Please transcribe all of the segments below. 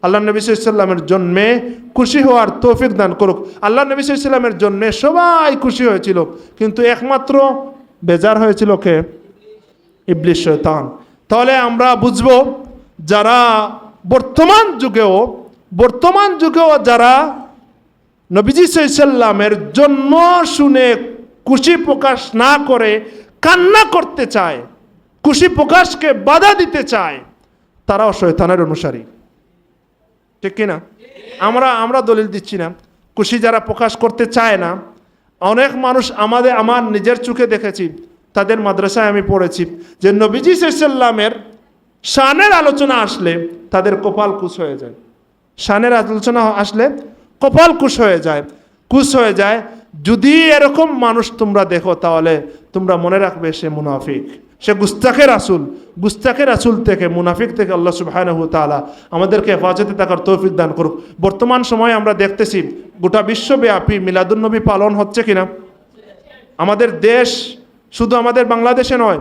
আল্লাহ নবী সাল্লাল্লাহু আলাইহি ওয়াসাল্লামের জন্মে খুশি হওয়ার তৌফিক দান করুক। আল্লাহ নবী সাল্লাল্লাহু আলাইহি ওয়াসাল্লামের জন্মে সবাই খুশি হয়েছিল, কিন্তু একমাত্র বেজার হয়েছিল কে? ইবলিস, শয়তান। তাহলে আমরা বুঝবো, যারা বর্তমান যুগেও যারা নবীজি সাল্লাল্লাহু আলাইহি ওয়াসাল্লামের জন্ম শুনে খুশি প্রকাশ না করে কান্না করতে চায়, খুশি প্রকাশকে বাধা দিতে চায়, তারাও শয়তানের অনুসারী। ঠিক কিনা? আমরা দলিল দিচ্ছি না। খুশি যারা প্রকাশ করতে চায় না, অনেক মানুষ আমার নিজের চোখে দেখেছি, তাদের মাদ্রাসায় আমি পড়েছি, যে নবীজি সাল্লাল্লাহু আলাইহি ওয়াসাল্লামের শানের আলোচনা আসলে তাদের কপাল কুশ হয়ে যায়। শানের আলোচনা আসলে কপাল কুশ হয়ে যায়। যদি এরকম মানুষ তোমরা দেখো, তাহলে তোমরা মনে রাখবে সে মুনাফিক, সে গুস্তাখের রাসূল থেকে, মুনাফিক থেকে আল্লাহ সুবহানাহু ওয়া তাআলা আমাদেরকে হেফাজতে থাকার তৌফিক দান করুক। বর্তমান সময়ে আমরা দেখতেছি গোটা বিশ্বব্যাপী মিলাদুন্নবী পালন হচ্ছে কিনা। আমাদের দেশ, শুধু আমাদের বাংলাদেশে নয়,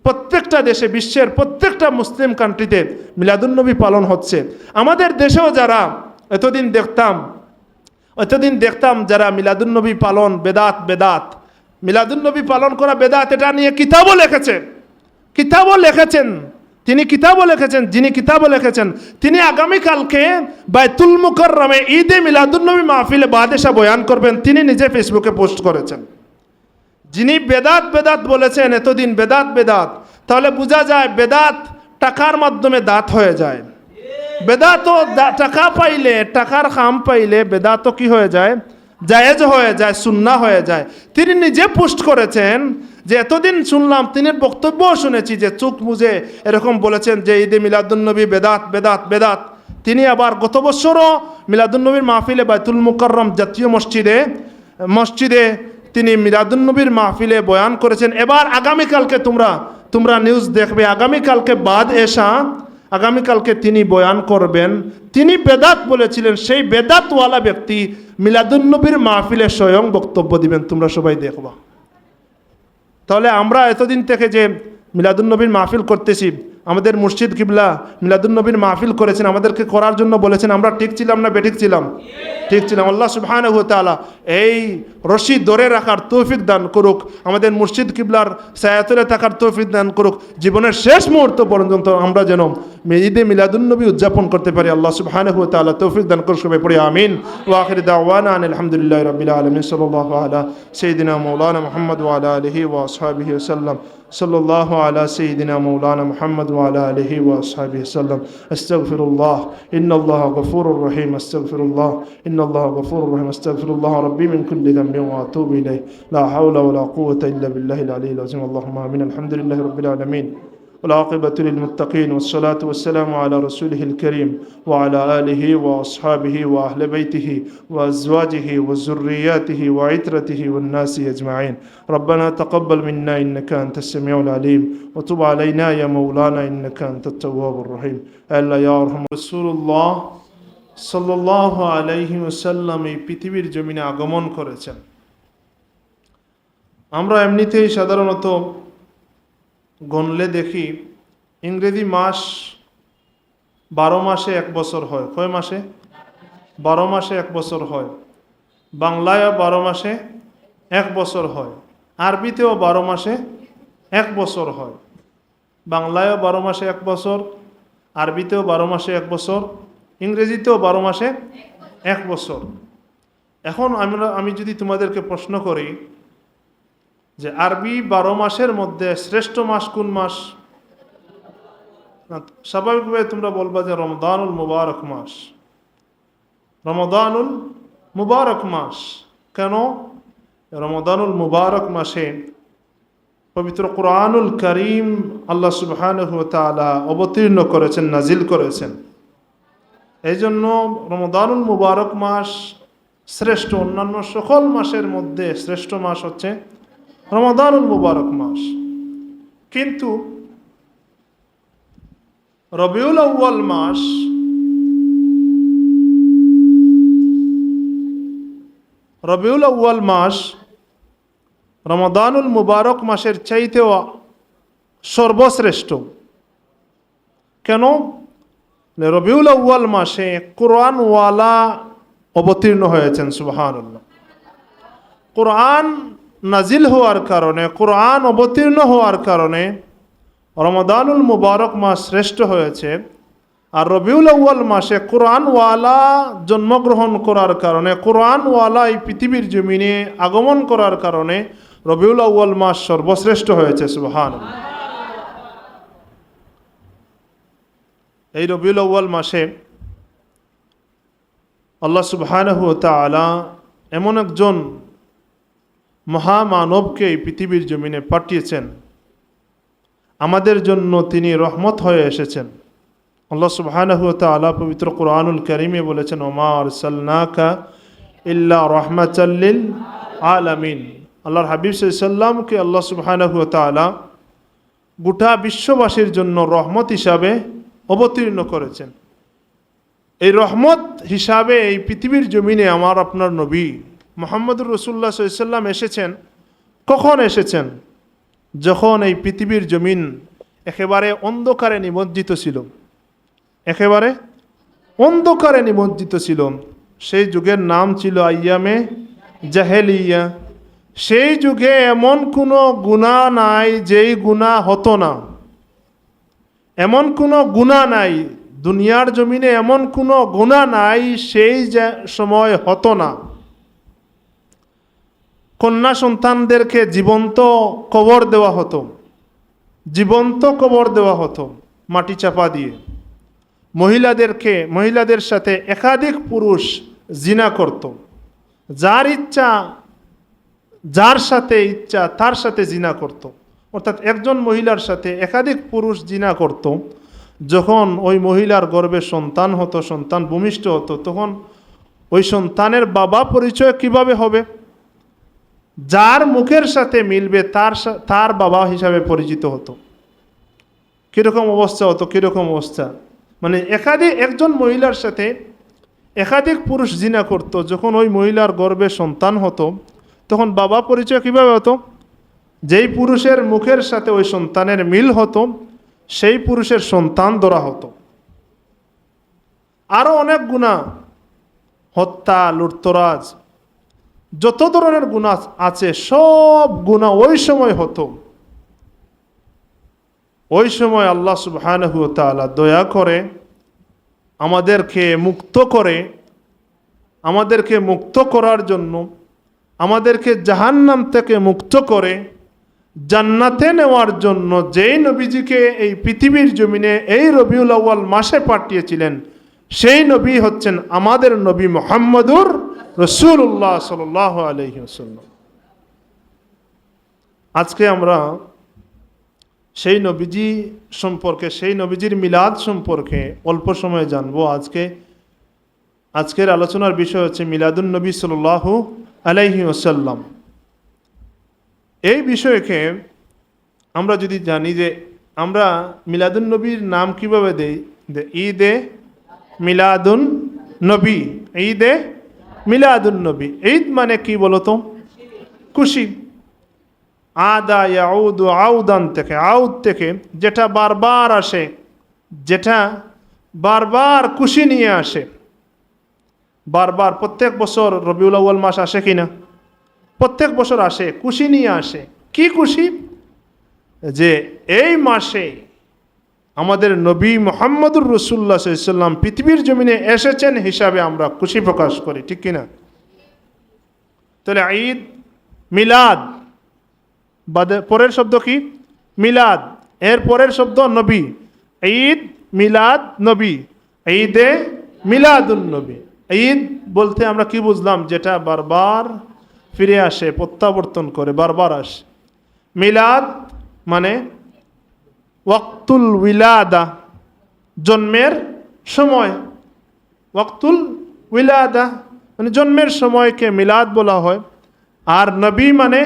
প্রত্যেকটা দেশে, বিশ্বের প্রত্যেকটা মুসলিম কান্ট্রিতে মিলাদুন্নবী পালন হচ্ছে। আমাদের দেশেও যারা এতদিন দেখতাম যারা মিলাদুন্নবী পালন বেদাত, মিলাদুন্নবী পালন করা বেদাত, এটা নিয়ে কিতাবও লিখেছেন। যিনি কিতাবও লিখেছেন, তিনি আগামীকালকে বাইতুল মুকাররমে ঈদে মিলাদুন্নবী মাহফিলে বাদেশা বয়ান করবেন, তিনি নিজে ফেসবুকে পোস্ট করেছেন। যিনি বেদাত বলেছেন এতদিন বেদাত, তাহলে বোঝা যায় বেদাত টাকার মাধ্যমে দাঁত হয়ে যায়। বেদাতও টাকা পাইলে, টাকার খাম পাইলে বেদাতও কি হয়ে যায়? জায়েজ হয়ে যায়, সুন্নাহ হয়ে যায়। তিনি নিজে পোস্ট করেছেন যে এতদিন শুনলাম, তিনি বক্তব্যও শুনেছি যে চোখ মুজে এরকম বলেছেন যে ঈদে মিলাদুন্নবী বেদাত। তিনি আবার গত বছরও মিলাদুন্নবীর মাহফিলে বাইতুল মুকাররম জাতীয় মসজিদে তিনি মিলাদুন্নবীর মাহফিলে বয়ান করেছেন। এবার আগামীকালকে তোমরা নিউজ দেখবে, আগামীকালকে তিনি বয়ান করবেন। তিনি বেদাত বলেছিলেন, সেই বেদাতওয়ালা ব্যক্তি মিলাদুন্নবীর মাহফিলে স্বয়ং বক্তব্য দিবেন, তোমরা সবাই দেখবা। তাহলে আমরা এতদিন থেকে যে মিলাদুন্নবীর মাহফিল করতেছি, আমাদের মুর্শিদ কিবলা মিলাদুন্নবীর মাহফিল করেছেন, আমাদেরকে করার জন্য বলেছেন, আমরা ঠিক ছিলাম না বেঠিক ছিলাম? ঠিক ছিলাম। আল্লাহ সুবহানাহু ওয়া তাআলা এই রশি ধরে রাখার তৌফিক দান করুক, আমাদের মুর্শিদ কিবলার ছায়াতলে থাকার তৌফিক দান করুক, জীবনের শেষ মুহূর্ত পর্যন্ত আমরা যেন ঈদে মিলাদুন্নবী উদযাপন করতে পারি। আল্লাহ সুবহানাহু ওয়া তাআলা তৌফিক দান করুক। সবাই পড়ি আমিন। ওয়া আখিরু দাওয়ানা আলহামদুলিল্লাহি রাব্বিল আলামিন। সাল্লাল্লাহু আলা সাইয়্যিদিনা মাওলানা মুহাম্মদ ওয়া আলা আলিহি ওয়া আসহাবিহি ওয়াসাল্লাম। সাল্লাল্লাহু আলা সাইয়্যিদিনা মাওলানা মুহাম্মদ ওয়া আলা আলিহি ওয়া আসহাবিহি ওয়াসাল্লাম। আস্তাগফিরুল্লাহ, ইন্নাল্লাহা গফুরুর রহিম। আস্তাগফিরুল্লাহ, ইন্নাল্লাহা গফুরুর রহিম। আস্তাগফিরুল্লাহ রাব্বি মিন কুল্লি যামবিন ওয়া আতুবু ইলাইহি। লা হাওলা ওয়া লা কুওয়াতা ইল্লা বিল্লাহিল আলিয়্যিল আযীম। আল্লাহুম্মা আমিন। আলহামদুলিল্লাহি রাব্বিল আলামিন। والعاقبة للمتقين، والصلاة والسلام على رسوله الكريم وعلى آله وأصحابه وأهل بيته وأزواجه وذرياته وعترته والناس أجمعين. ربنا تقبل منا إنك أنت السميع العليم وتب علينا يا مولانا إنك أنت التواب الرحيم. ألا يا أرحم رسول الله সাল্লাল্লাহু আলাইহি ওয়াসাল্লাম এই পৃথিবীর জমিনে আগমন করেছেন। আমরা এমনিতেই সাধারণত গণলে দেখি ইংরেজি মাস 12 মাসে 1 বছর হয়। কয় মাসে? 12 মাসে 1 বছর হয়। বাংলায়ও 12 মাসে 1 বছর হয়। আরবিতেও 12 মাসে 1 বছর হয়। বাংলায়ও 12 মাসে 1 বছর, আরবিতেও 12 মাসে 1 বছর, ইংরেজিতেও 12 মাসে 1 বছর। এখন আমি যদি তোমাদেরকে প্রশ্ন করি যে আরবি 12 মাসের মধ্যে শ্রেষ্ঠ মাস কোন মাস? স্বাভাবিকভাবে তোমরা বলবা যে রমজানুল মুবারক মাস। রমজানুল মুবারক মাস কেন? রমজানুল মুবারক মাসে পবিত্র কুরআনুল কারীম আল্লাহ সুবহানাহু ওয়া তাআলা অবতীর্ণ করেছেন, নাজিল করেছেন। এই জন্য রমজানুল মুবারক মাস শ্রেষ্ঠ। অন্যান্য সকল মাসের মধ্যে শ্রেষ্ঠ মাস হচ্ছে রমজানুল মুবারক মাস। কিন্তু রবিউল আউয়াল মাস, রবিউল আউয়াল মাস রমজানুল মুবারক মাসের চাইতেও সর্বশ্রেষ্ঠ। কেন? রবিউল আউয়াল মাসে কোরআনওয়ালা অবতীর্ণ হয়েছেন। সুবহানাল্লাহ। কোরআন নাজিল হওয়ার কারণে, কোরআন অবতীর্ণ হওয়ার কারণে রমাদানুল মুবারক মাস শ্রেষ্ঠ হয়েছে। আর রবিউল আউয়াল মাসে কোরআনওয়ালা জন্মগ্রহণ করার কারণে, কোরআনওয়ালা এই পৃথিবীর জমিনে আগমন করার কারণে রবিউল আউয়াল মাস সর্বশ্রেষ্ঠ হয়েছে। সুবহানাল্লাহ। এই রবিউল আউয়াল মাসে আল্লাহ সুবহানাহু ওয়া তাআলা এমন একজন মহামানবকে এই পৃথিবীর জমিনে পাঠিয়েছেন, আমাদের জন্য তিনি রহমত হয়ে এসেছেন। আল্লাহ সুবহানাহু ওয়া তাআলা পবিত্র কোরআনুল কারীমে বলেছেন, ওমা আরসালনাকা ইল্লা রাহমাতাল লিল আলামিন। আল্লাহর হাবিব সাল্লাল্লাহু আলাইহি ওয়াসাল্লামকে আল্লাহ সুবহানাহু ওয়া তাআলা গোটা বিশ্ববাসীর জন্য রহমত হিসাবে অবতীর্ণ করেছেন। এই রহমত হিসাবে এই পৃথিবীর জমিনে আমার আপনার নবী মুহাম্মদুর রাসূলুল্লাহ সাল্লাল্লাহু আলাইহি ওয়াসাল্লাম এসেছেন। কখন এসেছেন? যখন এই পৃথিবীর জমিন একেবারে অন্ধকারে নিমজ্জিত ছিল, একেবারে অন্ধকারে নিমজ্জিত ছিল। সেই যুগের নাম ছিল আইয়ামে জাহেলিয়া। সেই যুগে এমন কোনো গুনাহ নাই যেই গুনাহ হতো না, এমন কোনো গুনাহ নাই, দুনিয়ার জমিনে এমন কোনো গুনাহ নাই সেই সময় হতো না। কন্যা সন্তানদেরকে জীবন্ত কবর দেওয়া হতো, জীবন্ত কবর দেওয়া হতো মাটি চাপা দিয়ে। মহিলাদের সাথে একাধিক পুরুষ জিনা করত, যার ইচ্ছা, যার সাথে ইচ্ছা তার সাথে জিনা করত। অর্থাৎ একজন মহিলার সাথে একাধিক পুরুষ জিনা করত। যখন ওই মহিলার গর্ভে সন্তান হতো, সন্তান ভূমিষ্ঠ হতো, তখন ওই সন্তানের বাবা পরিচয় কিভাবে হবে? যার মুখের সাথে মিলবে তার বাবা হিসাবে পরিচিত হতো। কীরকম অবস্থা হতো, কীরকম অবস্থা, মানে একজন মহিলার সাথে একাধিক পুরুষ জিনা করত। যখন ওই মহিলার গর্ভে সন্তান হতো, তখন বাবা পরিচয় কিভাবে হতো? যেই পুরুষের মুখের সাথে ওই সন্তানের মিল হতো, সেই পুরুষের সন্তান ধরা হতো। আরও অনেক গুনাহ, হত্যা, লুটতরাজ, যত ধরনের গুনাহ আছে সব গুনাহ ওই সময় হতো। ওই সময় আল্লাহ সুবহানাহু ওয়া তাআলা দয়া করে আমাদেরকে মুক্ত করার জন্য, আমাদেরকে জাহান্নাম থেকে মুক্ত করে জান্নাতে নেওয়ার জন্য যেই নবীজিকে এই পৃথিবীর জমিনে এই রবিউল আউয়াল মাসে পাঠিয়েছিলেন, সেই নবী হচ্ছেন আমাদের নবী মুহাম্মদুর রাসূলুল্লাহ সাল্লাল্লাহু আলাইহি ওয়াসাল্লাম। আজকে আমরা সেই নবীজি সম্পর্কে, সেই নবীজির মিলাদ সম্পর্কে অল্প সময়ে জানবো। আজকের আলোচনার বিষয় হচ্ছে মিলাদুন নবী সাল্লাল্লাহু আলাইহি ওয়াসাল্লাম। এই বিষয়কে আমরা যদি জানি যে আমরা মিলাদুন নবীর নাম কিভাবে দেই, ঈদে মিলাদুন নবী, ঈদে মিলাদুন নবী। ঈদ মানে কি বলতো? খুশি। আদা ইয়াউদু আউদান থেকে, আউদ থেকে, যেটা বারবার আসে, যেটা বারবার খুশি নিয়ে আসে। বারবার প্রত্যেক বছর রবিউল আউয়াল মাস আসে কিনা? প্রত্যেক বছর আসে, খুশি নিয়ে আসে। কি খুশি? যে এই মাসে আমাদের নবী মুহাম্মদুর রাসূলুল্লাহ সাল্লাল্লাহু আলাইহি ওয়াসাল্লাম পৃথিবীর জমিনে এসেছেন হিসাবে আমরা খুশি প্রকাশ করি, ঠিক কিনা? তাহলে ঈদ, মিলাদ, পরের শব্দ কি? মিলাদ। এর পরের শব্দ নবী। ঈদ, মিলাদ, নবী। ঈদে মিলাদুন নবী। ঈদ বলতে আমরা কি বুঝলাম? যেটা বারবার ফিরে আসে, প্রত্যাবর্তন করে, বারবার আসে। মিলাদ মানে ওয়াক্তুল উইলাদা, জন্মের সময়। ওয়াক্তুল উইলাদা মানে জন্মের সময়কে মিলাদ বলা হয়। আর নবী মানে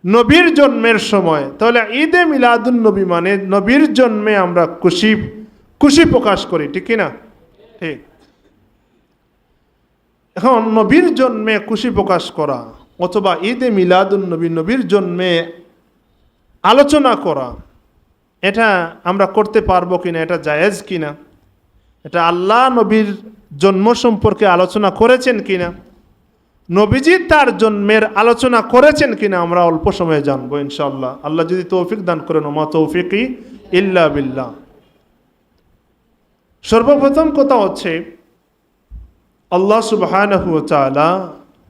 নবীর জন্মের সময়। তাহলে ঈদে মিলাদুন নবী মানে নবীর জন্মে আমরা খুশি প্রকাশ করি, ঠিক কিনা? ঠিক। এখন নবীর জন্মে খুশি প্রকাশ করা অথবা ঈদে মিলাদুন নবী, নবীর জন্মে আলোচনা করা, এটা আমরা করতে পারবো কিনা, এটা জায়েজ কিনা, এটা আল্লাহ নবীর জন্ম সম্পর্কে আলোচনা করেছেন কিনা, নবীজি তার জন্মের আলোচনা করেছেন কিনা আমরা অল্প সময়ে জানবো ইনশাআল্লাহ। আল্লাহ যদি তৌফিক দান করেন, ওমা তৌফিকি ইল্লা বিল্লাহ। সর্বপ্রথম কথা হচ্ছে আল্লাহ সুবহানাহু ওয়া তাআলা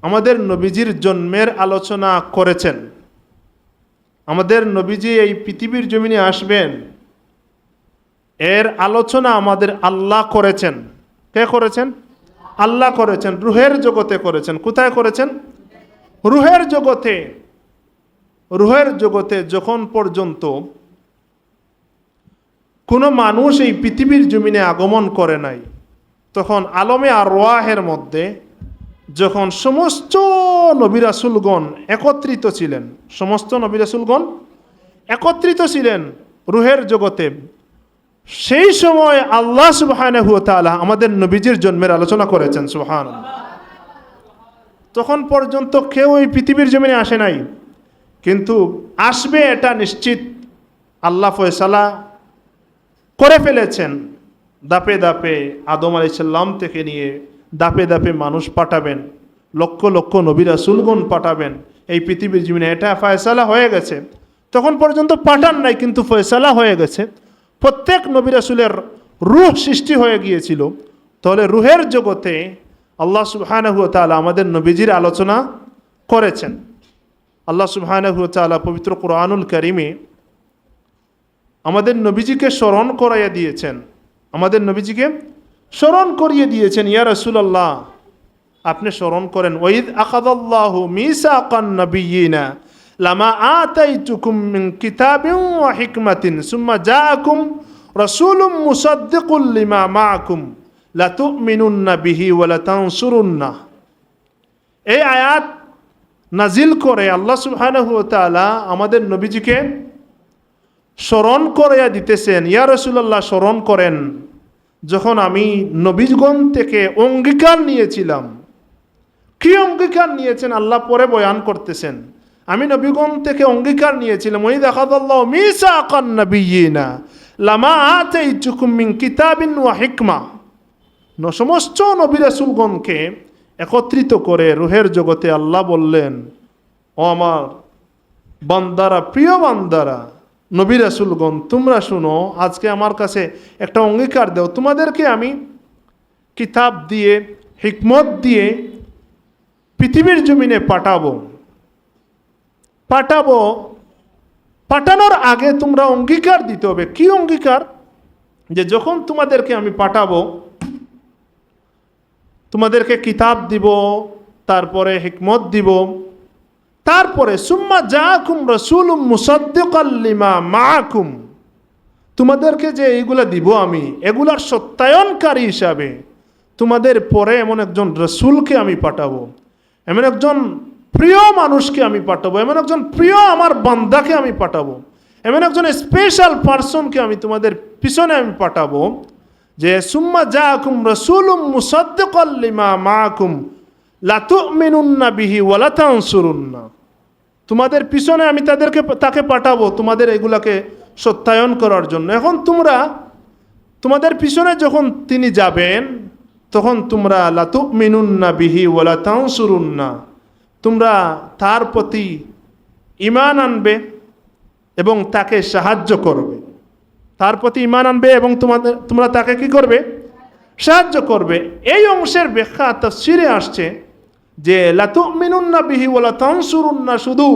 আমাদের নবীজির জন্মের আলোচনা করেছেন। আমাদের নবীজি এই পৃথিবীর জমিনে আসবেন, এর আলোচনা আমাদের আল্লাহ করেছেন। কে করেছেন? আল্লাহ করেছেন। রুহের জগতে করেছেন। কোথায় করেছেন? রুহের জগতে। রুহের জগতে যখন পর্যন্ত কোনো মানুষ এই পৃথিবীর জমিনে আগমন করে নাই, তখন আলমে আরওয়াহের মধ্যে যখন সমস্ত নবী রাসূলগণ একত্রিত ছিলেন, সমস্ত নবী রাসূলগণ একত্রিত ছিলেন রুহের জগতে, সেই সময় আল্লাহ সুবহানাহু ওয়া তাআলা আমাদের নবীজির জন্মের আলোচনা করেছেন। সুবহানাল্লাহ। তখন পর্যন্ত কেউ এই পৃথিবীর জমিনে আসে নাই, কিন্তু আসবে এটা নিশ্চিত। আল্লাহ ফয়সালা করে ফেলেছেন। দাপে দাপে আদম আলাইহিস সালাম থেকে নিয়ে দাপে দাপে মানুষ পাঠাবেন, লক্ষ লক্ষ নবী রাসূলগণ পাঠাবেন এই পৃথিবীর জমিনে, এটা ফয়সালা হয়ে গেছে। তখন পর্যন্ত পাঠান নাই, কিন্তু ফয়সালা হয়ে গেছে। প্রত্যেক নবী রাসূলের রূহ সৃষ্টি হয়ে গিয়েছিল। তাহলে রুহের জগতে আল্লাহ সুবহানাহু ওয়া তাআলা আমাদের নবীজির আলোচনা করেছেন। আল্লাহ সুবহানাহু ওয়া তাআলা পবিত্র কুরআনুল কারীমে আমাদের নবীজিকে স্মরণ করাইয়া দিয়েছেন। আমাদের নবীজিকে স্মরণ করিয়ে দিয়েছেন। ইয়া রাসূলুল্লাহ, আপনি স্মরণ করেন, ওয়াইদ আখাযাল্লাহু মিসাকান নাবিয়্যিনা লামা আতাইতুকুম মিন কিতাবিন ওয়া হিকমাতিন সুম্মা জাআকুম রাসূলুম মুসাদ্দিকুল লিমা মাআকুম লাতুমিনুন্না বিহি ওয়া লাতানসুরুন্না। এই আয়াত নাজিল করে আল্লাহ সুবহানাহু ওয়া তাআলা আমাদের নবীজিকে স্মরণ করাইয়া দিতেছেন। ইয়া রাসূলুল্লাহ, স্মরণ করেন যখন আমি নবীগণ থেকে অঙ্গীকার নিয়েছিলাম। কি অঙ্গীকার নিয়েছেন আল্লাহ পরে বয়ান করতেছেন। আমি নবীগণ থেকে অঙ্গীকার নিয়েছিলাম, ওয়াইদ আখাযাল্লাহু মিসাকান নাবিয়্যিনা লামা আতাইতুকুম মিন কিতাবিন ওয়া হিকমা। সমস্ত নবী রাসূলগণকে একত্রিত করে রুহের জগতে আল্লাহ বললেন, ও আমার বান্দারা, প্রিয় বান্দারা, নবী রাসূলগণ, তোমরা শুনো, আজকে আমার কাছে একটা অঙ্গীকার দাও, তোমাদেরকে আমি কিতাব দিয়ে হিকমত দিয়ে পৃথিবীর জমিনে পাঠানোর আগে তোমরা অঙ্গীকার দিতে হবে। কি অঙ্গীকার? যে যখন তোমাদেরকে আমি পাঠাবো, তোমাদেরকে কিতাব দিব, তারপরে হিকমত দিব, তারপরে সুম্মা জাআকুম রাসূলুম মুসাদ্দিকাল লিমা মাআকুম, তোমাদেরকে যে এইগুলা দিব আমি, এগুলার সত্যায়নকারী হিসাবে তোমাদের পরে এমন একজন রসুলকে আমি পাঠাবো, এমন একজন প্রিয় মানুষকে আমি পাঠাবো, এমন একজন প্রিয় আমার বান্দাকে আমি পাঠাবো, এমন একজন স্পেশাল পার্সনকে আমি তোমাদের পিছনে আমি পাঠাবো, যে সুম্মা জাআকুম রাসূলুম মুসাদ্দিকাল লিমা মাআকুম লাতুমিনুন্না বিহি ওয়া লাতানসুরুন্না। তোমাদের পিছনে আমি তাকে পাঠাবো তোমাদের এগুলাকে সত্যায়ন করার জন্য। এখন তোমাদের পিছনে যখন তিনি যাবেন, তখন তোমরা লাতুমিনুন্না বিহি ওয়া লাতানসুরুন্না, তোমরা তার প্রতি ঈমান আনবে এবং তাকে সাহায্য করবে। তার প্রতি ঈমান আনবে এবং তোমরা তাকে কি করবে? সাহায্য করবে। এই অংশের ব্যাখ্যা তাফসীরে আসছে যে লাতুমিনুন্না বিহি ওয়া লাতানসুরুন্না, শুধু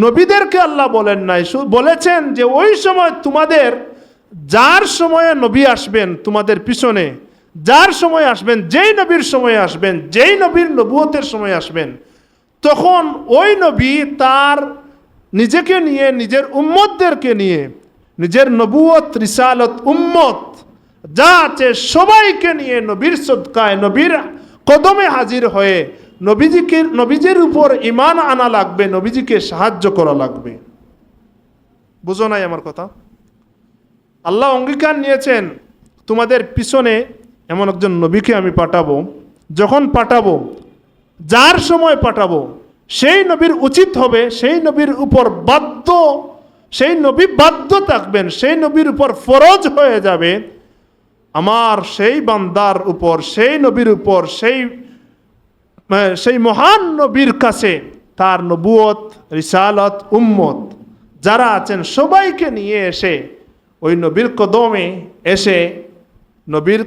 নবীদেরকে আল্লাহ বলেন নাই, বলেছেন যে ওই সময় তোমাদের, যার সময়ে নবী আসবেন তোমাদের পিছনে, যার সময় আসবেন, যেই নবীর সময় আসবেন, যেই নবীর নবুয়তের সময় আসবেন, তখন ওই নবী তার নিজেকে নিয়ে, নিজের উম্মতদেরকে নিয়ে, নিজের নবুয়ত, রিসালত, উম্মত যা আছে সবাইকে নিয়ে নবীর সদকায়, নবীর কদমে হাজির হয়ে নবীজির উপর ঈমান আনা লাগবে, নবীজিকে সাহায্য করা লাগবে। বুঝো নাই আমার কথা? আল্লাহ অঙ্গীকার নিয়েছেন তোমাদের পিছনে এমন একজন নবীকে আমি পাঠাবো। যখন পাঠাবো, যার সময় পাঠাবো, সেই নবীর উচিত হবে, সেই নবীর উপর বাধ্য, সেই নবী বাধ্য থাকবেন, সেই নবীর উপর ফরজ হয়ে যাবে আমার সেই বান্দার উপর, সেই নবীর উপর, সেই মহান নবীর কাছে তার নবুয়ত, রিসালত, উম্মত যারা আছেন সবাইকে নিয়ে এসে ওই নবীর কদমে এসে নবীর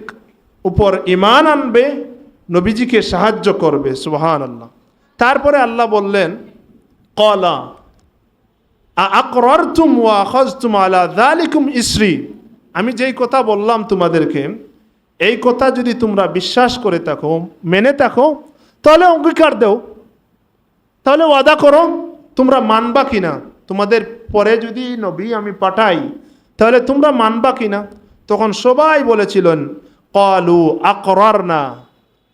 উপর ঈমান আনবে, নবীজিকে সাহায্য করবে। সুবহানাল্লাহ। তারপরে আল্লাহ বললেন, ক্বালা আকরারতুম ওয়া আখাযতুম আলা যালিকুম ইসরি, আমি যেই কথা বললাম তোমাদেরকে, এই কথা যদি তোমরা বিশ্বাস করে থাকো, মেনে থাকো, তাহলে অঙ্গীকার দেও, তাহলে ওয়াদা করো তোমরা মানবা কিনা, তোমাদের পরে যদি নবী আমি পাঠাই তাহলে তোমরা মানবা কিনা। তখন সবাই বলেছিলেন ক্বালু আকরারনা,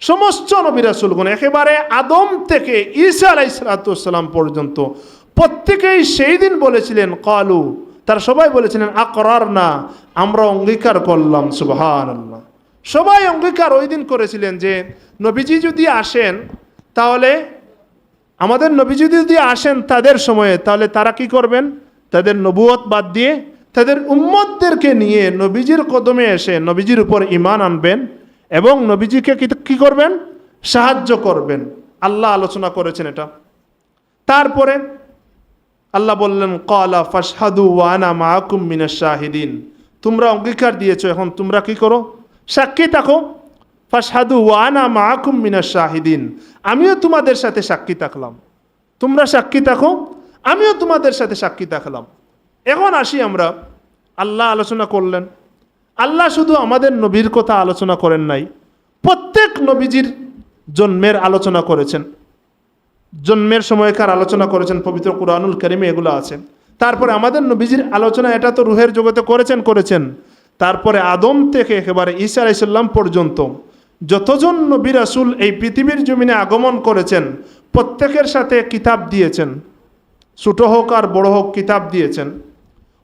সমস্ত নবী রাসূলগণ একেবারে আদম থেকে ঈসা আলাইহিস সালাম পর্যন্ত প্রত্যেকেই সেই দিন বলেছিলেন ক্বালু, তারা সবাই বলেছিলেন আকরারনা, আমরা অঙ্গীকার করলাম। সুবহানাল্লাহ। সবাই অঙ্গীকার ওই দিন করেছিলেন যে নবীজি যদি আসেন, তাহলে আমাদের নবীজি যদি আসেন তাদের সময়ে, তাহলে তারা কি করবেন, তাদের নবুয়ত বাদ দিয়ে তাদের উম্মতদেরকে নিয়ে নবীজির কদমে এসে নবীজির উপর ঈমান আনবেন এবং নবীজিকে কি করবেন, সাহায্য করবেন। আল্লাহ আলোচনা করেছেন এটা। তারপরে আল্লাহ বললেন ক্বালা ফাশহাদু ওয়া আনা মাআকুম মিনাশ শাহিদিন, তোমরা অঙ্গীকার দিয়েছো, এখন তোমরা কি করো, সাক্ষী থাকো। ফাশহাদু ওয়া আনা মাআকুম মিনাশ শাহিদিন, আমিও তোমাদের সাথে সাক্ষী থাকলাম, তোমরা সাক্ষী থাকো, আমিও তোমাদের সাথে সাক্ষী থাকলাম। এখন আসি আমরা, আল্লাহ আলোচনা করলেন। আল্লাহ শুধু আমাদের নবীর কথা আলোচনা করেন নাই, প্রত্যেক নবীজির জন্মের আলোচনা করেছেন, জন্মের সময়কার আলোচনা করেছেন, পবিত্র কুরআনুল কারীমে এগুলো আছে। তারপরে আমাদের নবীজির আলোচনা, এটা তো রুহের জগতে করেছেন। তারপরে আদম থেকে একেবারে ঈসা আলাইহিস সালাম পর্যন্ত যতজন নবী রাসূল এই পৃথিবীর জমিনে আগমন করেছেন, প্রত্যেকের সাথে কিতাব দিয়েছেন, ছোট হোক আর বড় হোক কিতাব দিয়েছেন।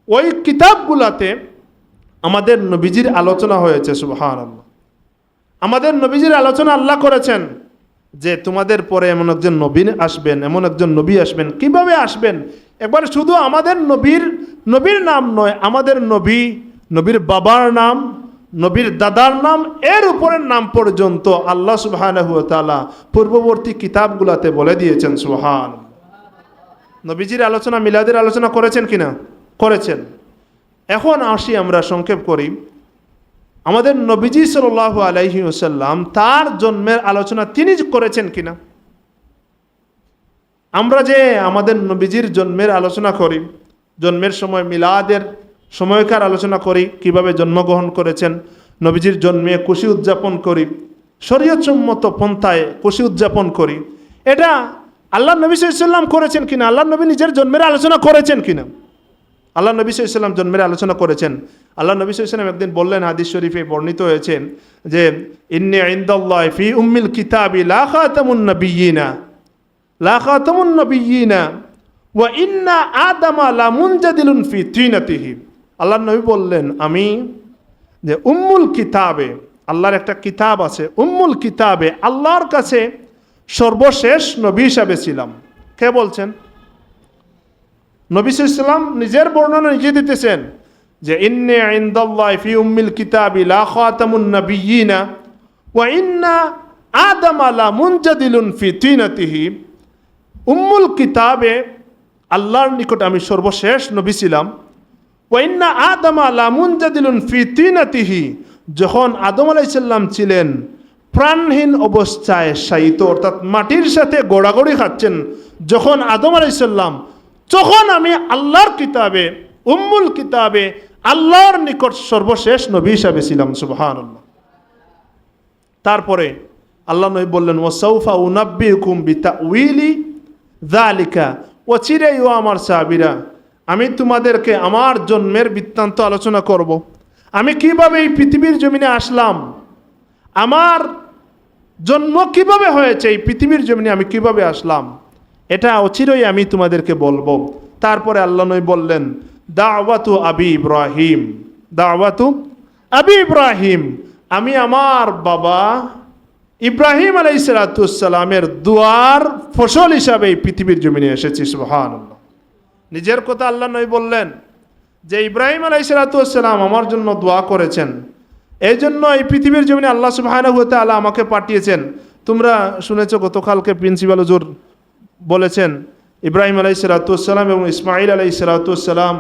ওই কিতাবগুলাতে আমাদের নবীজির আলোচনা হয়েছে। সুবহানাল্লাহ। আমাদের নবীজির আলোচনা আল্লাহ করেছেন যে তোমাদের পরে এমন একজন নবী আসবেন, এমন একজন নবী আসবেন, কিভাবে আসবেন, একবার শুধু আমাদের নবীর নাম নয়, আমাদের নবীর বাবার নাম, নবীর দাদার নাম, এর উপরের নাম পর্যন্ত আল্লাহ সুবহানাহু ওয়া তাআলা পূর্ববর্তী কিতাবগুলাতে বলে দিয়েছেন। সুবহানাল্লাহ। নবীজির আলোচনা, মিলাদের আলোচনা করেছেন কিনা, করেছেন। এখন আসি আমরা সংক্ষেপ করি, আমাদের নবীজি সাল্লাল্লাহু আলাইহি ওয়াসাল্লাম তার জন্মের আলোচনা তিনি করেছেন কিনা। আমরা যে আমাদের নবীজির জন্মের আলোচনা করি, জন্মের সময় মিলাদের সময়কার আলোচনা করি, কিভাবে জন্মগ্রহণ করেছেন, নবীজির জন্মে খুশি উদযাপন করি, শরীয়তসম্মত পন্থায় খুশি উদযাপন করি, এটা আল্লাহ নবী সাল্লাল্লাহু আলাইহি ওয়াসাল্লাম করেছেন কিনা, আল্লাহ নবী নিজের জন্মের আলোচনা করেছেন কিনা। আল্লাহ নবী সাল্লাল্লাহু আলাইহি ওয়াসাল্লাম জন্মের আলোচনা করেছেন। আল্লাহ নবী সাল্লাল্লাহু আলাইহি ওয়াসাল্লাম একদিন বললেন, হাদিস শরীফে বর্ণিত হয়েছে যে ইন্নী ইনদাল্লাহি ফি উম্মিল কিতাবি লা খাতামুন নাবিয়্যিনা ওয়া ইন্না আদামা লা মুনজাদিলুন ফি তিনাতিহি। আল্লাহ নবী বললেন, আমি যে উম্মুল কিতাবে, আল্লাহর একটা কিতাব আছে, উম্মুল কিতাবে আল্লাহর কাছে সর্বশেষ নবী হিসাবে ছিলাম। কে বলছেন? নবী সাল্লাল্লাহু আলাইহি ওয়াসাল্লাম নিজের বর্ণনা নিজে দিতেছেন যে ইন্নী ইনদাল্লাহি ফি উম্মিল কিতাবি লা খাতামুন নাবিয়্যিনা ওয়া ইন্না আদামা লা মুনজাদিলুন ফি তিনাতিহি। উম্মুল কিতাবে আল্লাহর নিকট আমি সর্বশেষ নবী ছিলাম। ওয়া ইন্না আদামা লা মুনজাদিলুন ফি তিনাতিহি, যখন আদম আলাইহিস সালাম ছিলেন প্রাণহীন অবস্থায় শায়িত, অর্থাৎ মাটির সাথে গোড়াগড়ি খাচ্ছেন যখন আদম আলাইহিস সালাম, তখন আমি আল্লাহর কিতাবে, উম্মুল কিতাবে আল্লাহর নিকট সর্বশেষ নবী হিসাবে ছিলাম। সুবহানাল্লাহ। তারপরে আল্লাহ নবী বললেন, ওয়াসাউফা উনাব্বিউকুম বিতাউইলি যালিকা, অচিরেই ও আমার সাহাবীরা আমি তোমাদেরকে আমার জন্মের বৃত্তান্ত আলোচনা করব। আমি কিভাবে এই পৃথিবীর জমিনে আসলাম, আমার জন্ম কিভাবে হয়েছে, এই পৃথিবীর জমিনে আমি কিভাবে আসলাম, এটা অচিরেই আমি তোমাদেরকে বলবো। তারপরে আল্লাহ নবী বললেন, দাওয়াতু আবি ইব্রাহিম, দাওয়াতু আবি ইব্রাহিম, আমি আমার বাবা ইব্রাহিম আলাইহিস সালামের দুয়ার ফসল হিসাবে এই পৃথিবীর জমিনে এসেছি। সুবহানাল্লাহ। নিজের কথা আল্লাহ নবী বললেন যে ইব্রাহিম আলাইহিস সালাম আমার জন্য দোয়া করেছেন, এই জন্য এই পৃথিবীর জমিনে আল্লাহ সুবহানাহু ওয়া তাআলা আমাকে পাঠিয়েছেন। তোমরা শুনেছো গতকালকে প্রিন্সিপাল হুজুর বলেছেন ইব্রাহিম আলাইহিসসালাম এবং ইসমাঈল আলাইহিসসালাম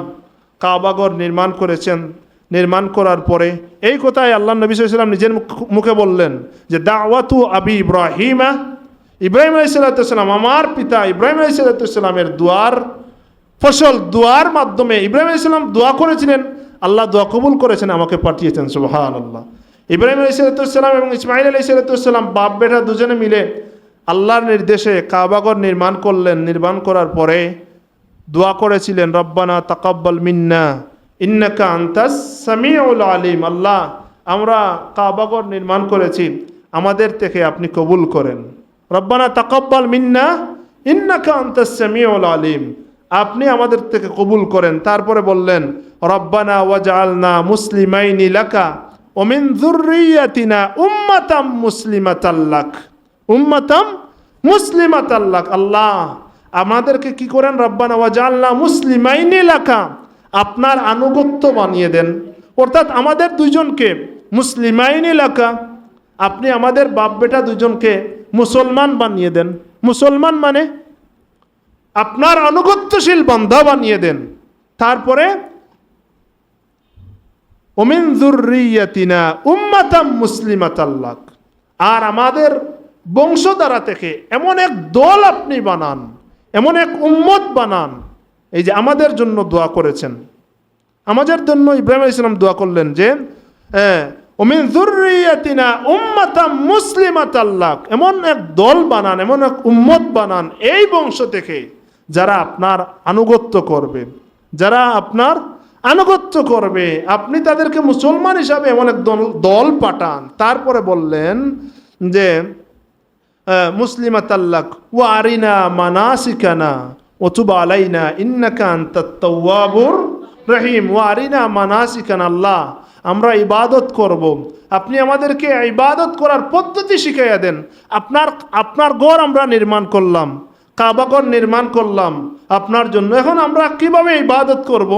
কাবাঘর নির্মাণ করেছেন। নির্মাণ করার পরে এই কথাই আল্লাহ নবী সাল্লাল্লাহু আলাইহি ওয়াসাল্লাম নিজের মুখে বললেন যে দাওয়াতু আবি ইব্রাহিমা, ইব্রাহিম আলাইহিসসালাম আমার পিতা ইব্রাহিম আলাইহিসসালামের দুয়ার ফসল, দুয়ার মাধ্যমে ইব্রাহিম আলাইহিসসালাম দোয়া করেছিলেন, আল্লাহ দোয়া কবুল করেছেন, আমাকে পাঠিয়েছেন। সুবহানাল্লাহ। ইব্রাহিম আলাইহিসসালাম এবং ইসমাঈল আলাইহিসসালাম বাপ বেটা দুজনে মিলে আল্লাহর নির্দেশে কাবাঘর নির্মাণ করলেন। নির্মাণ করার পরে দোয়া করেছিলেন রব্বানা তাকাব্বাল মিন্না ইন্নাকা আনতাস সামিউল আলিম। আল্লাহ, আমরা কাবাঘর নির্মাণ করেছি, আমাদের থেকে আপনি কবুল করেন। রব্বানা তাকাব্বাল মিন্না ইন্নাকা আনতাস সামিউল আলিম, আপনি আমাদের থেকে কবুল করেন। তারপরে বললেন রব্বানা ওয়াজআলনা মুসলিমাইনি লাকা ওয়া মিন যুররিয়াতিনা উম্মাতাম মুসলিমাতাল লাক, উম্মাতাম মুসলিমাতাল লাক। আল্লাহ, আমাদেরকে কি করেন? রব্বানা ওয়াজআলনা মুসলিমাইনি লাকা, আপনার আনুগত্য বানিয়ে দেন। অর্থাৎ আমাদের দুইজনকে মুসলিমাইনি লাকা, আপনি আমাদের বাপ বেটা দুইজনকে মুসলমান বানিয়ে দেন। মুসলমান মানে আপনার আনুগত্যশীল বান্দা বানিয়ে দেন। তারপরে ওমিন যুররিয়াতিনা উম্মাতাম মুসলিমাতাল লাক, আর আমাদের বংশধারা থেকে এমন এক দল আপনি বানান, এমন এক উম্মত বানান। এই যে আমাদের জন্য দোয়া করেছেন, আমাদের জন্য ইব্রাহিম আলাইহিস সালাম দোয়া করলেন যে ওমিন যুররিয়াতিনা উম্মাতাম মুসলিমাতাল লাক, এমন এক দল বানান, এমন এক উম্মত বানান এই বংশ থেকে যারা আপনার আনুগত্য করবে, যারা আপনার আনুগত্য করবে, আপনি তাদেরকে মুসলমান হিসাবে এমন এক দল পাঠান। তারপরে বললেন যে মুসলিমাতাল লাক ওয়া আরিনা মানাসিকানা ওয়া তুব আলাইনা ইন্নাকা আনতাত তাওয়াবুর রহিম। ওয়া আরিনা মানাসিকানা, আল্লাহ, আমরা ইবাদত করব, আপনি আমাদেরকে ইবাদত করার পদ্ধতি শিখাইয়া দেন। আপনার ঘর আমরা নির্মাণ করলাম, কাবাঘর নির্মাণ করলাম আপনার জন্য, এখন আমরা কিভাবে ইবাদত করব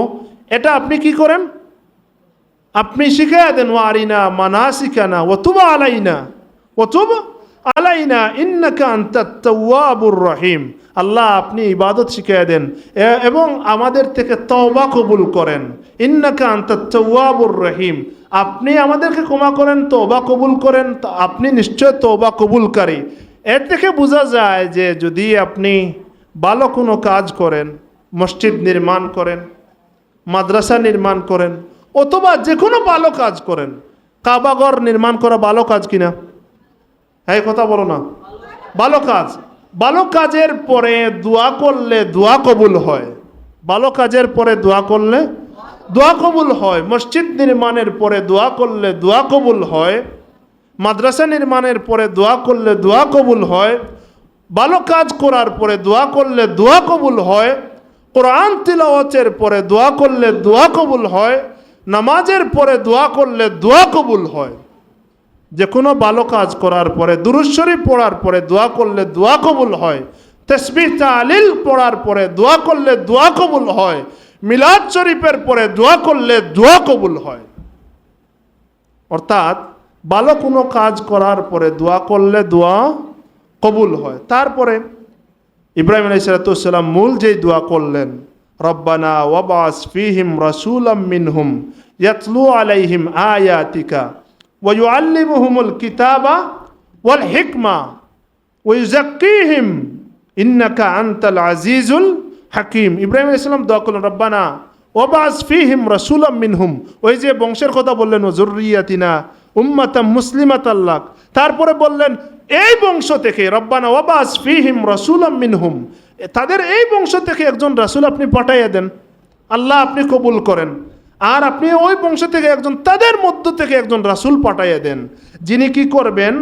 এটা আপনি কি করেন? আপনি শিখাইয়া দেন। ওয়া আরিনা মানাসিকানা ওয়া তুব আলাইনা ওয়া তুব আলাইনা ইন্নাকা আনতাত তাওয়াবুর রহিম। আল্লাহ, আপনি ইবাদত শিখিয়ে দেন এবং আমাদের থেকে তওবা কবুল করেন। ইন্নাকা আনতাত তাওয়াবুর রহিম, আপনি আমাদেরকে ক্ষমা করেন, তওবা কবুল করেন, আপনি নিশ্চয় তওবা কবুলকারী। এর থেকে বোঝা যায় যে যদি আপনি ভালো কোনো কাজ করেন, মসজিদ নির্মাণ করেন, মাদ্রাসা নির্মাণ করেন, অথবা যে কোনো ভালো কাজ করেন, কাবাঘর নির্মাণ করা ভালো কাজ কিনা? এই কথা বলো না, ভালো কাজ। ভালো কাজের পরে দোয়া করলে দোয়া কবুল হয়। ভালো কাজের পরে দোয়া করলে দোয়া কবুল হয়। মসজিদ নির্মাণের পরে দোয়া করলে দোয়া কবুল হয়। মাদ্রাসা নির্মাণের পরে দোয়া করলে দোয়া কবুল হয়। ভালো কাজ করার পরে দোয়া করলে দোয়া কবুল হয়। কোরআন তিলাওয়াতের পরে দোয়া করলে দোয়া কবুল হয়। নামাজের পরে দোয়া করলে দোয়া কবুল হয়। যে কোনো ভালো কাজ করার পরে দুরূদ শরীফ পড়ার পরে দোয়া করলে দোয়া কবুল হয়। তাসবিহ তাহলিল পড়ার পরে দোয়া করলে দোয়া কবুল হয়। মিলাদ শরীফের পরে দোয়া করলে দোয়া কবুল হয়। অর্থাৎ ভালো কোনো কাজ করার পরে দোয়া করলে দোয়া কবুল হয়। তারপরে ইব্রাহিম আলাইহিস সালাম মূল যেই দোয়া করলেন, রব্বানা ওয়াবাস ফীহিম রাসূলাম মিনহুম ইয়াতলু আলাইহিম আয়াতিকা ওয়া ইউআল্লিমুহুমুল কিতাবা ওয়াল হিকমা ওয়া ইউযাক্কিহিম ইন্নাকা আনতাল আজিজুল হাকিম। ইব্রাহিম আলাইহিস সালাম দোয়া করলেন, রব্বানা ওয়াবাস ফীহিম রাসূলাম মিনহুম, ওই যে বংশের কথা বললেন, ওয়া যুররিয়াতিনা উম্মাতাম মুসলিমাতাল লাক। তারপরে বললেন এই বংশ থেকে, রব্বানা ওয়াবাস ফীহিম রাসূলাম মিনহুম, তাদের এই বংশ থেকে একজন রাসূল আপনি পাঠাইয়া দেন। আল্লাহ, আপনি কবুল করেন। আর আপনি ওই বংশ থেকে একজন, তাদের মধ্য থেকে একজন রাসূল পাঠাইয়া দেন, যিনি কি করবেন?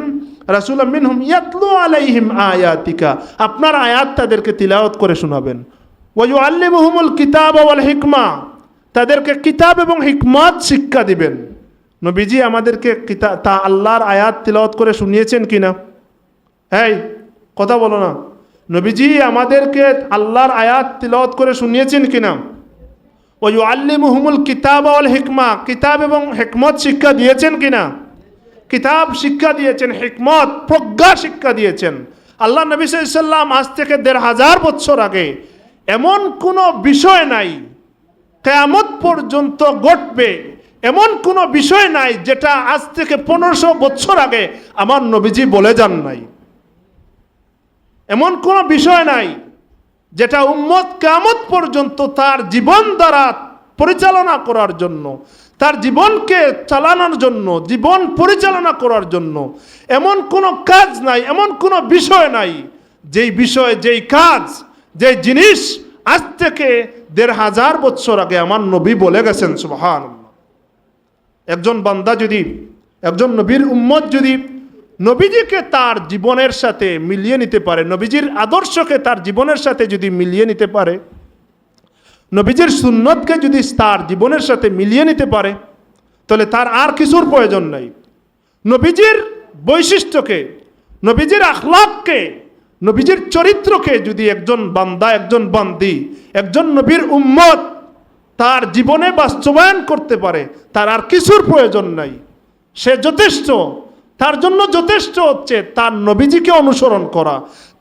রাসূলাম মিনহুম ইয়াতলু আলাইহিম আয়াতিকা, আপনার আয়াত তাদেরকে তিলাওয়াত করে শোনাবেন। ওয়া ইউআল্লিমুহুমুল কিতাবা ওয়াল হিকমা, তাদেরকে কিতাব এবং হিকমত শিক্ষা দিবেন। নবীজি আমাদেরকে তা আল্লাহর আয়াত তিলাওয়াত করে শুনিয়েছেন কিনা? এই কথা বলো না, নবীজি আমাদেরকে আল্লাহর আয়াত তিলাওয়াত করে শুনিয়েছেন কিনা? ওয়া ইউআল্লিমুহুমুল কিতাব ওয়াল হিকমা, কিতাব এবং হিকমত শিক্ষা দিয়েছেন কিনা? কিতাব শিক্ষা দিয়েছেন, হিকমত প্রজ্ঞা শিক্ষা দিয়েছেন। আল্লাহ নবী সাল্লাল্লাহু আলাইহি ওয়াসাল্লাম আজ থেকে ১৫০০ বছর আগে এমন কোনো বিষয় নাই কিয়ামত পর্যন্ত ঘটবে, এমন কোনো বিষয় নাই যেটা আজ থেকে ১৫০০ বছর আগে আমার নবীজি বলে যান নাই। এমন কোনো বিষয় নাই যেটা উম্মত কিয়ামত পর্যন্ত তার জীবন দ্বারা পরিচালনা করার জন্য, তার জীবনকে চালানোর জন্য, জীবন পরিচালনা করার জন্য এমন কোনো কাজ নাই, এমন কোনো বিষয় নাই যেই বিষয়, যেই কাজ, যেই জিনিস আজ থেকে ১৫০০ বছর আগে আমার নবী বলে গেছেন। সুবহানাল্লাহ। একজন বান্দা যদি, একজন নবীর উম্মত যদি নবীজিকে তার জীবনের সাথে মিলিয়ে নিতে পারে, নবীজির আদর্শকে তার জীবনের সাথে যদি মিলিয়ে নিতে পারে, নবীজির সুন্নতকে যদি তার জীবনের সাথে মিলিয়ে নিতে পারে, তাহলে তার আর কিছুর প্রয়োজন নাই। নবীজির বৈশিষ্ট্যকে, নবীজির আখলাককে, নবীজির চরিত্রকে যদি একজন বান্দা, একজন বান্দি, একজন নবীর উম্মত তার জীবনে বাস্তবায়ন করতে পারে, তার আর কিছুর প্রয়োজন নাই। সে যথেষ্ট, তার জন্য যথেষ্ট হচ্ছে তার নবীজিকে অনুসরণ করা,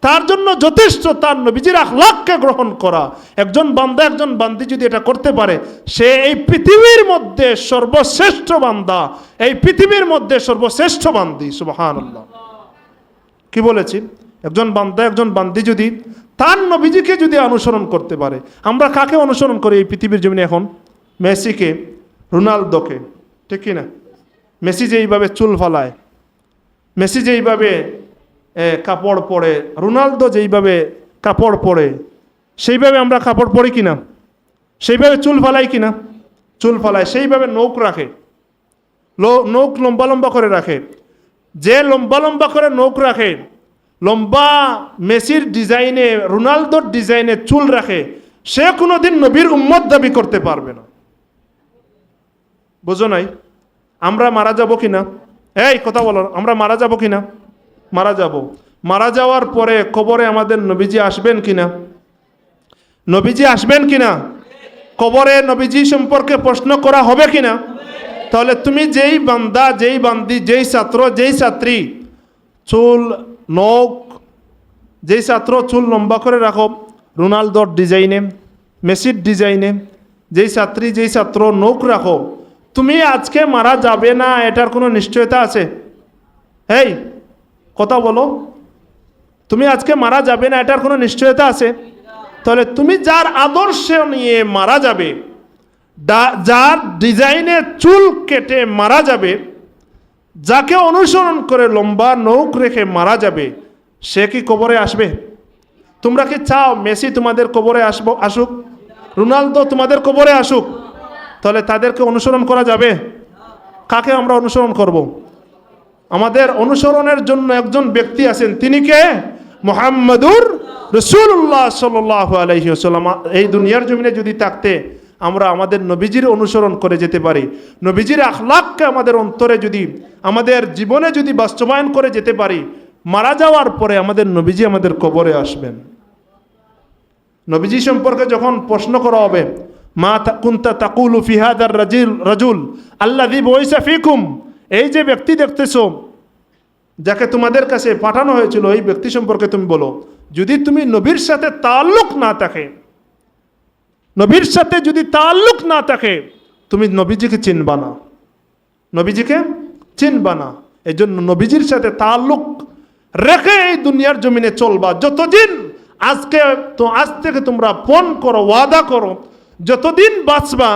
তার জন্য যথেষ্ট তার নবীজির আখলাককে গ্রহণ করা। একজন বান্দা, একজন বান্দি যদি এটা করতে পারে, সে এই পৃথিবীর মধ্যে সর্বশ্রেষ্ঠ বান্দা, এই পৃথিবীর মধ্যে সর্বশ্রেষ্ঠ বান্দি। সুবহানাল্লাহ। কি বলেছি? একজন বান্দা, একজন বান্দি যদি তার নবীজিকে যদি অনুসরণ করতে পারে। আমরা কাকে অনুসরণ করি এই পৃথিবীর জমিনে এখন? মেসিকে, রোনালদোকে, ঠিক কি না? মেসি যে এইভাবে চুল ফালায়, মেসি যে এইভাবে কাপড় পরে, রোনালদো যেইভাবে কাপড় পরে, সেইভাবে আমরা কাপড় পরি কিনা? সেইভাবে চুল ফালাই কিনা? চুল ফালায়। সেইভাবে নখ রাখে, নখ লম্বা লম্বা করে রাখে। যে লম্বা লম্বা করে নখ রাখে, লম্বা মেসির ডিজাইনে, রোনালদোর ডিজাইনে চুল রাখে, সে কোনোদিন নবীর উম্মত দাবি করতে পারবে না। বুঝো নাই? আমরা মারা যাব কিনা? এই কথা বলো, আমরা মারা যাব কিনা? মারা যাব। মারা যাওয়ার পরে কবরে আমাদের নবীজি আসবেন কিনা? নবীজি আসবেন কিনা? কবরে নবীজি সম্পর্কে প্রশ্ন করা হবে কিনা? তাহলে তুমি যেই বান্দা, যেই বান্দি, যেই ছাত্র, যেই ছাত্রী চুল, নখ, যেই ছাত্র চুল লম্বা করে রাখো রোনালদোর ডিজাইনে, মেসির ডিজাইনে, যেই ছাত্রী, যেই ছাত্র নখ রাখো, তুমি আজকে মারা যাবে না এটার কোনো নিশ্চয়তা আছে? এই কথা বলো, তুমি আজকে মারা যাবে না এটার কোনো নিশ্চয়তা আছে? তাহলে তুমি যার আদর্শ নিয়ে মারা যাবে, যার ডিজাইনে চুল কেটে মারা যাবে, যাকে অনুসরণ করে লম্বা নখ রেখে মারা যাবে, সে কি কবরে আসবে? তোমরা কি চাও মেসি তোমাদের কবরে আসুক, রোনালদো তোমাদের কবরে আসুক? তাহলে তাদেরকে অনুসরণ করা যাবে? কাকে আমরা অনুসরণ করব? আমাদের অনুসরণের জন্য একজন ব্যক্তি আছেন, তিনি কে? মুহাম্মাদুর রাসূলুল্লাহ সাল্লাল্লাহু আলাইহি ওয়াসাল্লাম। এই দুনিয়ার জমিনে যদি থাকতে আমরা আমাদের নবীজির অনুসরণ করে যেতে পারি, নবীজির আখলাককে আমাদের অন্তরে যদি, আমাদের জীবনে যদি বাস্তবায়ন করে যেতে পারি, মারা যাওয়ার পরে আমাদের নবীজি আমাদের কবরে আসবেন। নবীজি সম্পর্কে যখন প্রশ্ন করা হবে, মা কুনতা তাকুলু ফি হাদার রাজুল আল্লাযী বুইসা ফীকুম, এই যে ব্যক্তি দেখতেছো, যাকে তোমাদের কাছে পাঠানো হয়েছিল, এই ব্যক্তি সম্পর্কে তুমি বলো। যদি তুমি নবীর সাথে তাল্লুক না থাকে, নবীর সাথে যদি তাল্লুক না থাকে, তুমি নবীজিকে চিনবা না, নবীজিকে চিনবা না। এই জন্য নবীজির সাথে তাল্লুক রেখে এই দুনিয়ার জমিনে চলবা। যতদিন আজ থেকে তোমরা পণ করো, ওয়াদা করো, যতদিন বাঁচবা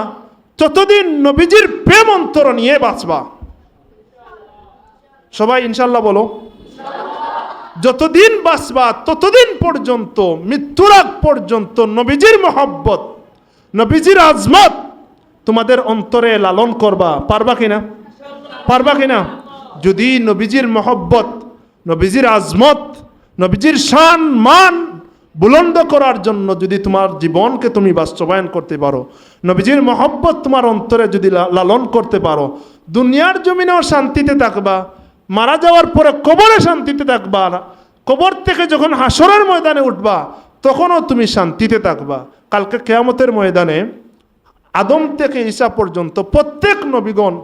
ততদিন নবীজির প্রেম অন্তর নিয়ে বাঁচবা। সবাই ইনশাল্লাহ বলো। যতদিন বাঁচবা ততদিন পর্যন্ত, মৃত্যুর আগ পর্যন্ত নবীজির মহব্বত, নবীজির আজমত তোমাদের অন্তরে লালন করবা। পারবা কিনা? পারবা কিনা? যদি নবীজির মহব্বত, নবীজির আজমত, নবীজির শান মান বুলন্দ করার জন্য যদি তোমার জীবনকে তুমি বাস্তবায়ন করতে পারো, নবীজির মহব্বত তোমার অন্তরে যদি লালন করতে পারো, দুনিয়ার জমিনেও শান্তিতে থাকবা, মারা যাওয়ার পরে কবরে শান্তিতে থাকবা, কবর থেকে যখন হাসরের ময়দানে উঠবা তখনও তুমি শান্তিতে থাকবা। কালকে কিয়ামতের ময়দানে আদম থেকে ঈসা পর্যন্ত প্রত্যেক নবীগণ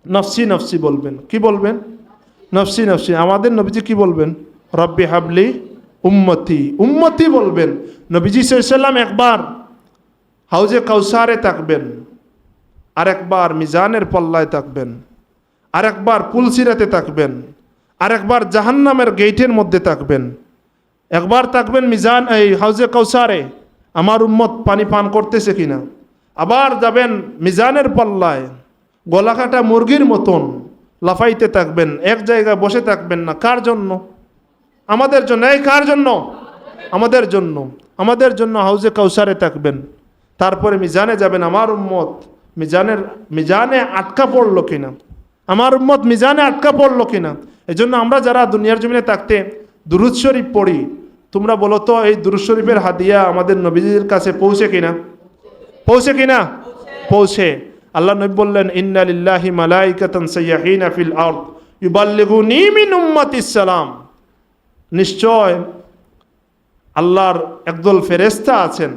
নফসি নফসি বলবেন। কি বলবেন? নফসি নফসি। আমাদের নবীজি কি বলবেন? রব্বি হাবলি উম্মতি, উম্মতি বলবেন। নবীজি সাল্লাল্লাহু একবার হাউজে কাউসারে থাকবেন, আরেকবার মিজানের পল্লায় থাকবেন, আরেকবার পুলসিরাতে থাকবেন, আরেকবার জাহান্নামের গেটের মধ্যে থাকবেন। একবার থাকবেন মিজান এই হাউজে কাউসারে, আমার উম্মত পানি পান করতেছে কিনা। আবার যাবেন মিজানের পল্লায়, গলাকাটা মুরগির মতন লাফাইতে থাকবেন, এক জায়গায় বসে থাকবেন না। কার জন্য? আমাদের জন্য। এই কার জন্য? আমাদের জন্য। আমাদের জন্য হাউজে কাউসারে থাকবেন। তারপরে মিজানে যাবেন, আমার উম্মত মিজানে আটকা পড়লো কিনা, আমার উম্মত মিজানে আটকা পড়লো কিনা। এই জন্য আমরা যারা দুনিয়ার জমিনে থাকতে দুরূদ শরীফ পড়ি, তোমরা বলো তো এই দুরূদ শরীফের হাদিয়া আমাদের নবীজির কাছে পৌঁছে কিনা? পৌঁছে কিনা? পৌঁছে। আল্লাহ নবী বললেন, ইন্না লিল্লাহি মালাইকাতান সাইয়্যাহিনা ফিল আরদ ইউবাল্লিগুনি মিন উম্মাতিস সালাম। নিশ্চয় আল্লাহর একদল ফেরেশতা আছেন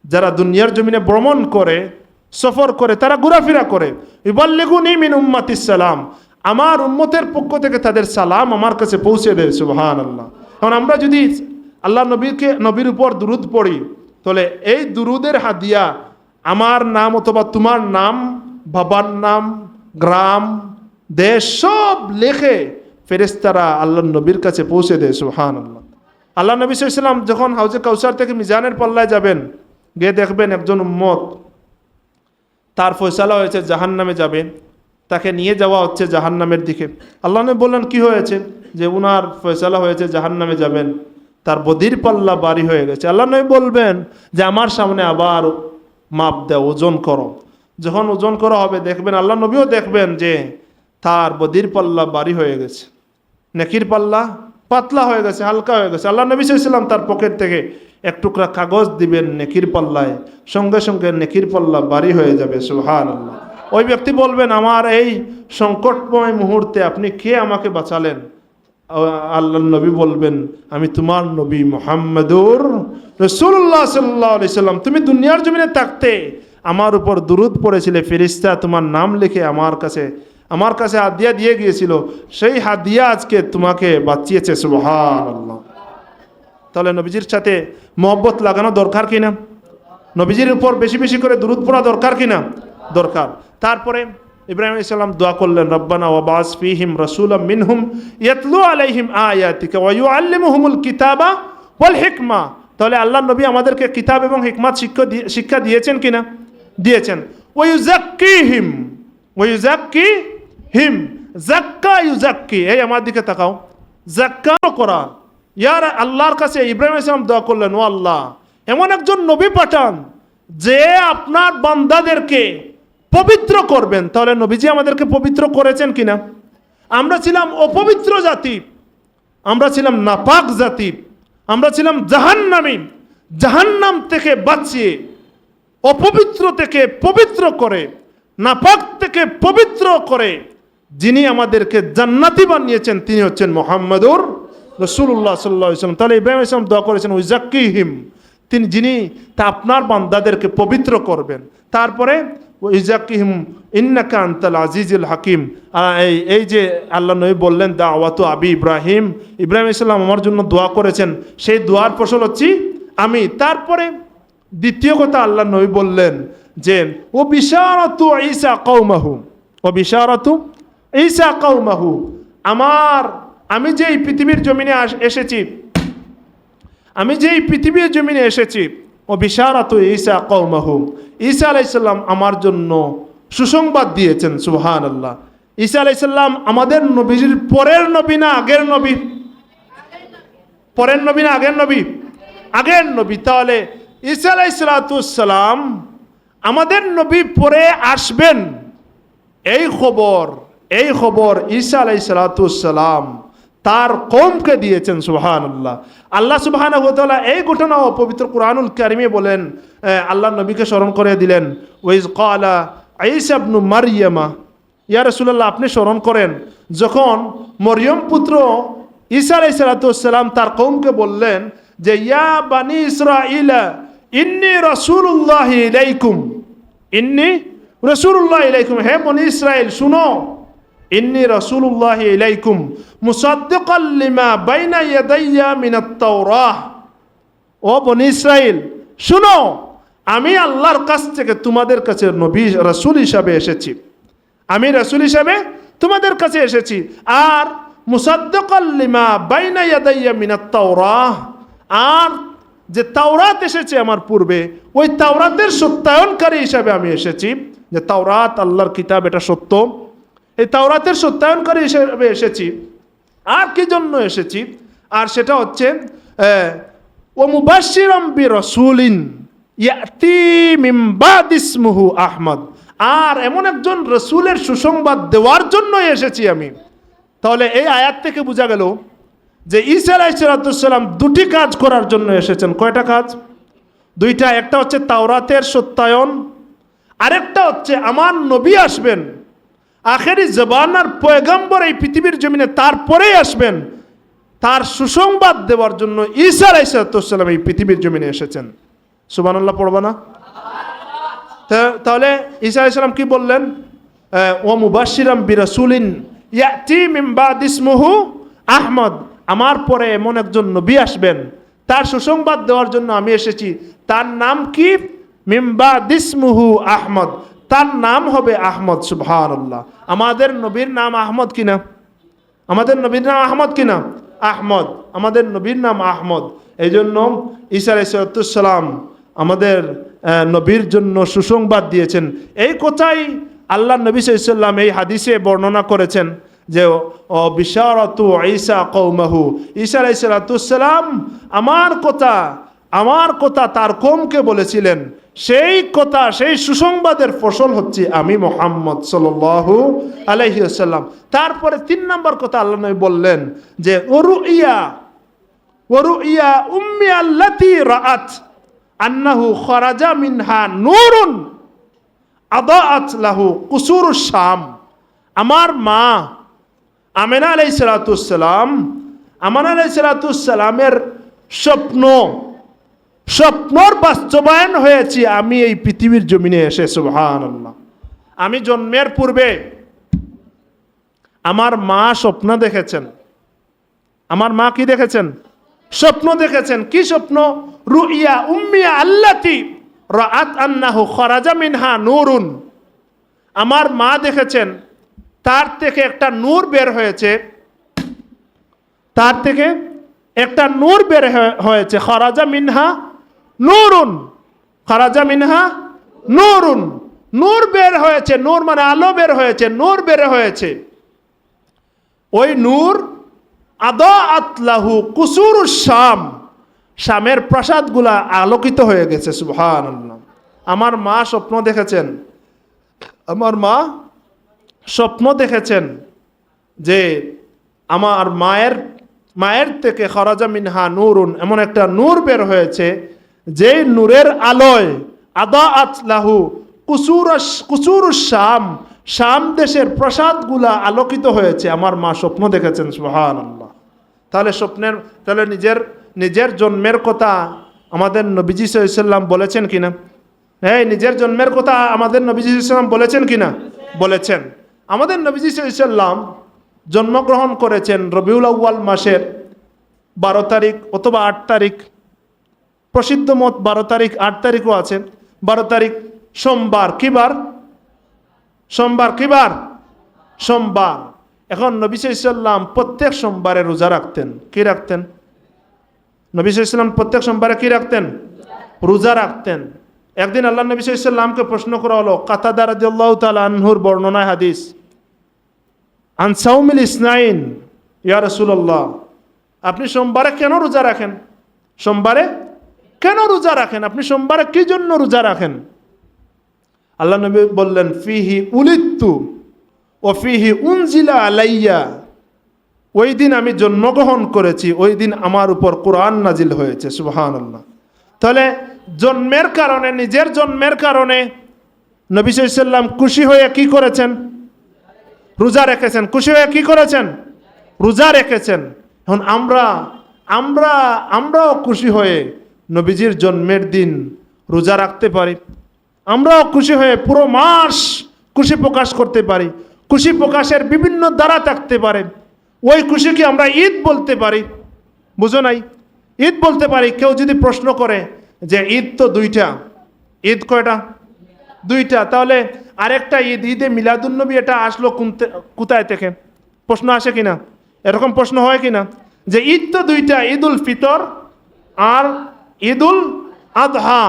যারা দুনিয়ার জমিনে ভ্রমণ করে, সফর করে, তারা ঘোরাফেরা করে। ইউবাল্লিগুনি মিন উম্মাতিস সালাম, আমার উম্মতের পক্ষ থেকে তাদের সালাম আমার কাছে পৌঁছে দেয়। সুবহানাল্লাহ। এখন আমরা যদি আল্লাহ নবীর উপর দুরূদ পড়ি, তাহলে এই দুরূদের হাদিয়া আমার নাম অথবা তোমার নাম, বাবার নাম, গ্রাম, দেশ সব লেখে ফেরেশতারা আল্লাহ নবীর কাছে পৌঁছে দেয়। সুবহানাল্লাহ। আল্লাহ নবী সাল্লাল্লাহু আলাইহি ওয়াসাল্লাম যখন হাউজে কাউসার থেকে মিজানের পল্লায় যাবেন, গিয়ে দেখবেন একজন উম্মত, তার ফয়সালা হয়েছে জাহান্নামে যাবে, তাকে নিয়ে যাওয়া হচ্ছে জাহান্নামের দিকে। আল্লাহ নবী বললেন, কি হয়েছে? যে উনার ফয়সালা হয়েছে জাহান্নামে যাবেন, তার বদির পাল্লা ভারী হয়ে গেছে। আল্লাহ নবী বলবেন যে আমার সামনে আবার মাপ দাও, ওজন করো। যখন ওজন করা হবে দেখবেন, আল্লাহ নবীও দেখবেন যে তার বদির পাল্লা ভারী হয়ে গেছে, নেকির পাল্লা পাতলা হয়ে গেছে, হালকা হয়ে গেছে। আল্লাহ নবী সাল্লাল্লাহু আলাইহি ওয়াসাল্লাম তার পকেট থেকে এক টুকরা কাগজ দিবেন নেকির পাল্লায়, সঙ্গে সঙ্গে নেকির পাল্লা ভারী হয়ে যাবে। সুবহানাল্লাহ। ওই ব্যক্তি বলবেন, আমার এই সংকটময় মুহূর্তে আপনি কে আমাকে বাঁচালেন? আল্লাহ নবী বলবেন, আমি তোমার নবী মুহাম্মদুর রাসূলুল্লাহ সাল্লাল্লাহু আলাইহি সাল্লাম। তুমি দুনিয়ার জমিনে থাকতে আমার উপর দুরূদ পড়েছিলে, ফেরেশতা তোমার নাম লিখে আমার কাছে হাদিয়া দিয়ে গিয়েছিল, সেই হাদিয়া আজকে তোমাকে বাঁচিয়েছে। সুবহানাল্লাহ। তাহলে নবীজির সাথে মহব্বত লাগানো দরকার কিনা? নবীজির উপর বেশি বেশি করে দুরূদ পড়া দরকার কিনা? দরকার। তারপরে ইব্রাহিম আলাইহিস সালাম দোয়া করলেন, রব্বানা ওয়াবাস ফীহিম রাসূলাম মিনহুম ইয়াতলু আলাইহিম আয়াতিকা ওয়া ইউআল্লিমুহুমুল কিতাবা ওয়াল হিকমা। তাহলে আল্লাহ নবী আমাদেরকে কিতাব এবং হিকমত শিক্ষা দিয়েছেন কিনা? দিয়েছেন। ওয়া ইউযাক্কিহিম, যাক্কা ইউযাক্কি। এই আমার দিকে তাকাও, যাক্কা করা। ইয়ার আল্লাহর কাছে ইব্রাহিম আলাইহিস সালাম দোয়া করলেন, ও আল্লাহ, এমন একজন নবী পাঠান যে আপনার বান্দাদেরকে পবিত্র করবেন। তাহলে নবীজি আমাদেরকে পবিত্র করেছেন কিনা? আমরা ছিলাম অপবিত্র জাতি, আমরা ছিলাম নাপাক জাতি, আমরা ছিলাম জাহান্নামী। জাহান্নাম থেকে বাঁচিয়ে, অপবিত্র থেকে পবিত্র করে, নাপাক থেকে পবিত্র করে যিনি আমাদেরকে জান্নাতি বানিয়েছেন, তিনি হচ্ছেন মুহাম্মদুর রাসূলুল্লাহ সাল্লাল্লাহু আলাইহি ওয়াসাল্লাম। তাহলে ইব্রাহিম আলাইহিস সালাম দোয়া করেছেন, উযাক্কিহিম, যিনি তা আপনার বান্দাদেরকে পবিত্র করবেন। তারপরে ইজাকিহিম ইন্নাকা আনতাল আজিজুল হাকিম। এই যে আল্লাহ নবী বললেন দাওয়াতু আবি ইব্রাহিম, ইব্রাহিম আলাইহিস সালাম আমার জন্য দোয়া করেছেন, সেই দোয়ার ফসল হচ্ছি আমি। তারপরে দ্বিতীয় কথা আল্লাহ নবী বললেন যে ও বিশারাতু ঈসা কওমাহু, ও বিশারাতু ঈসা কওমাহু, আমি যে এই পৃথিবীর জমিনে এসেছি, ও বিশারাতু ঈসা কওমাহু, ঈসা আলাইহিস সালাম আমার জন্য সুসংবাদ দিয়েছেন। সুবহানাল্লাহ। ঈসা আলাইহিস সালাম আমাদের নবীর পরের নবী না আগের নবী? পরের নবী না আগের নবী? আগের নবী। তাহলে ঈসা আলাইহিস সালাম আমাদের নবী পরে আসবেন, এই খবর ঈসা আলাইহিস সালাম তার কওমকে দিয়েছেন। সুবহানাল্লাহ। আল্লাহ সুবহানাহু ওয়া তাআলা এই ঘটনা পবিত্র কুরআনুল কারীমে বলেন, আল্লাহ নবীকে স্মরণ করে দিলেন, ওয়াইজ ক্বালা ঈসা ইবনু মারইয়ামা, ইয়া রাসূলুল্লাহ, আপনি স্মরণ করেন যখন মরিয়ম পুত্র ঈসা আলাইহিস সালাম তার কওমকে বললেন যে ইয়া বানি ইসরাঈলা ইন্নী রাসূলুল্লাহি ইলাইকুম, ইন্নি রাসূলুল্লাহ ইলাইকুম, হে বনি ইসরাইল শুনো, ইন্নি রাসূলুল্লাহ ইলাইকুম মুসাদ্দিকাল লিমা বাইনা ইয়াদাইয়া মিনাত তাওরাহ। ও বনি ইসরাইল শুনো, আমি আল্লাহর কাছ থেকে তোমাদের কাছে নবী রাসূল হিসাবে এসেছি, আমি রাসূল হিসাবে তোমাদের কাছে এসেছি। আর মুসাদ্দিকাল লিমা বাইনা ইয়াদাইয়া মিনাত তাওরাহ, আর যে তাওরাত এসেছে আমার পূর্বে, ওই তাওরাতের সত্যায়নকারী হিসাবে আমি এসেছি। যে তাওরাত আল্লাহর কিতাব, এটা সত্য, এই তাওরাতের সত্যায়নকারী হিসেবে এসেছি। আর কি জন্য এসেছি? আর সেটা হচ্ছে ও মুবাশশিরাম বিরাসূলিন ইয়াতি মিন বাদি ইসমুহু আহমদ, আর এমন একজন রাসূলের সুসংবাদ দেওয়ার জন্য এসেছি আমি। তাহলে এই আয়াত থেকে বোঝা গেল যে ঈসা আলাইহিস সালাম দুটি কাজ করার জন্য এসেছেন। কয়টা কাজ? দুইটা। একটা হচ্ছে তাওরাতের সত্যায়ন, আরেকটা হচ্ছে আমার নবী আসবেন, আখেরি জবানার পয়গম্বর এই পৃথিবীর জমিনে তারপরেই আসবেন, তার সুসংবাদ দেওয়ার জন্য ঈসা আলাইহিস সালাম এই পৃথিবীর জমিনে এসেছেন। সুবহানাল্লাহ পড়বা না? তাহলে ঈসা আলাইহিস সালাম কি বললেন? ও মুবাশশিরাম বিরাসূলিন ইয়াতি মিন বাদি ইসমুহু আহমদ, আমার পরে এমন একজন নবী আসবেন, তার সুসংবাদ দেওয়ার জন্য আমি এসেছি। তার নাম কি? মিন বাদি ইসমুহু আহমদ, তার নাম হবে আহমদ। সুবহানাল্লাহ। আমাদের নবীর নাম আহমদ কিনা? আমাদের নবীর নাম আহমদ কিনা? আহমদ। আমাদের নবীর নাম আহমদ। এই জন্য ঈসা আলাইহিস সালাম আমাদের নবীর জন্য সুসংবাদ দিয়েছেন। এই কথাই আল্লাহ নবী সাল্লাল্লাহু আলাইহি ওয়াসাল্লাম এই হাদিসে বর্ণনা করেছেন যে বিশারাতু ঈসা কওমাহু, ঈসা আলাইহিস সালাম আমার কথা তার কওমকে বলেছিলেন। সেই কথা, সেই সুসংবাদের ফসল হচ্ছে আমি মুহাম্মদ সাল্লাল্লাহু আলাইহি ওয়াসাল্লাম। তারপরে 3 নম্বর কথা আল্লাহ নবী বললেন যে ওরুইয়া উম্মি আল্লাতী রাআত আন্নাহু খরাজা মিনহা নূরুন আদাআত লাহু কুসুরুশ শাম। আমার মা আমিনা আলাইহিস সালামের স্বপ্নর বাস্তবায়ন হয়েছে আমি এই পৃথিবীর জমিনে এসে। সুবহানাল্লাহ। আমি জন্মের পূর্বে আমার মা স্বপ্ন দেখেছেন। আমার মা কি দেখেছেন? স্বপ্ন দেখেছেন। কি স্বপ্ন? রুইয়া উম্মি আল্লাতী রাআত আন্নাহু খরাজা মিনহা নূরুন, আমার মা দেখেছেন তার থেকে একটা নূর বের হয়েছে, তার থেকে একটা নূর বের হয়েছে। খরাজা মিনহা নূরুন, খরাজা মিনহা নূরুন, নূর বের হয়েছে। নূর মানে আলো বের হয়েছে, নূর বের হয়েছে। ওই নূর আদাআত লাহু কুসুরুশ শাম, শামের প্রাসাদগুলা আলোকিত হয়ে গেছে। সুবহানাল্লাহ। আমার মা স্বপ্ন দেখেছেন, আমার মা স্বপ্ন দেখেছেন যে আমার মায়ের থেকে খরাজা মিনহা নূরুন, এমন একটা নূর বের হয়েছে যে নূরের আলোয় আদাআত লাহু কুসুরুশ শাম, শাম দেশের প্রাসাদগুলা আলোকিত হয়েছে। আমার মা স্বপ্ন দেখেছেন। সুবহানাল্লাহ। তাহলে নিজের জন্মের কথা আমাদের নবীজি সাল্লাল্লাহু আলাইহি ওয়াসাল্লাম বলেছেন কিনা? হ্যাঁ, নিজের জন্মের কথা আমাদের নবীজি সাল্লাল্লাহু আলাইহি ওয়াসাল্লাম বলেছেন কিনা? বলেছেন। আমাদের নবীজি সাল্লাল্লাহু আলাইহি ওয়াসাল্লাম জন্মগ্রহণ করেছেন রবিউল আউয়াল মাসের 12 তারিখ অথবা 8 তারিখ। প্রসিদ্ধ মত 12 তারিখ, 8 তারিখও আছে। 12 তারিখ সোমবার। কি বার? সোমবার। কি বার? সোমবার। এখন নবী সাল্লাল্লাহু আলাইহি ওয়াসাল্লাম প্রত্যেক সোমবারে রোজা রাখতেন। কি রাখতেন? নবী সাল্লাল্লাহু আলাইহি ওয়াসাল্লাম প্রত্যেক সোমবারে কি রাখতেন? রোজা রাখতেন। একদিন আল্লাহ নবী সাল্লাল্লাহু আলাইহি ওয়াসাল্লামকে প্রশ্ন করা হলো, কাতাদা রাদিয়াল্লাহু তাআলা আনহুর বর্ণনায় হাদিস, আন সাওমিল ইসনাইন ইয়া রাসূলুল্লাহ, আপনি সোমবারে কেন রোজা রাখেন? সোমবারে কেন রোজা রাখেন? আপনি সোমবারে কি জন্য রোজা রাখেন? আল্লাহ নবী বললেন, ফিহি উলিদতু ও ফিহি উনজিলা আলাইয়া, ওই দিন আমি জন্মগ্রহণ করেছি, ওই দিন আমার উপর কোরআন নাজিল হয়েছে। সুবহানাল্লাহ। তাহলে জন্মের কারণে, নিজের জন্মের কারণে নবী সাল্লাল্লাহু আলাইহি ওয়াসাল্লাম খুশি হয়ে কি করেছেন? রোজা রেখেছেন। খুশি হয়ে কি করেছেন? রোজা রেখেছেন। এখন আমরাও খুশি হয়ে নবীজির জন্মের দিন রোজা রাখতে পারি। আমরাও খুশি হয়ে পুরো মাস খুশি প্রকাশ করতে পারি, খুশি প্রকাশের বিভিন্ন দ্বারা থাকতে পারে। ওই খুশিকে আমরা ঈদ বলতে পারি, বুঝো নাই? ঈদ বলতে পারি। কেউ যদি প্রশ্ন করে যে ঈদ তো দুইটা, ঈদ কয়টা? দুইটা, তাহলে আরেকটা ঈদ, ঈদে মিলাদুন্নবী, এটা আসলো কোথায় থেকে? প্রশ্ন আসে কিনা? এরকম প্রশ্ন হয় কিনা যে ঈদ তো দুইটা, ঈদ উল ফিতর আর ঈদ উল আদহা।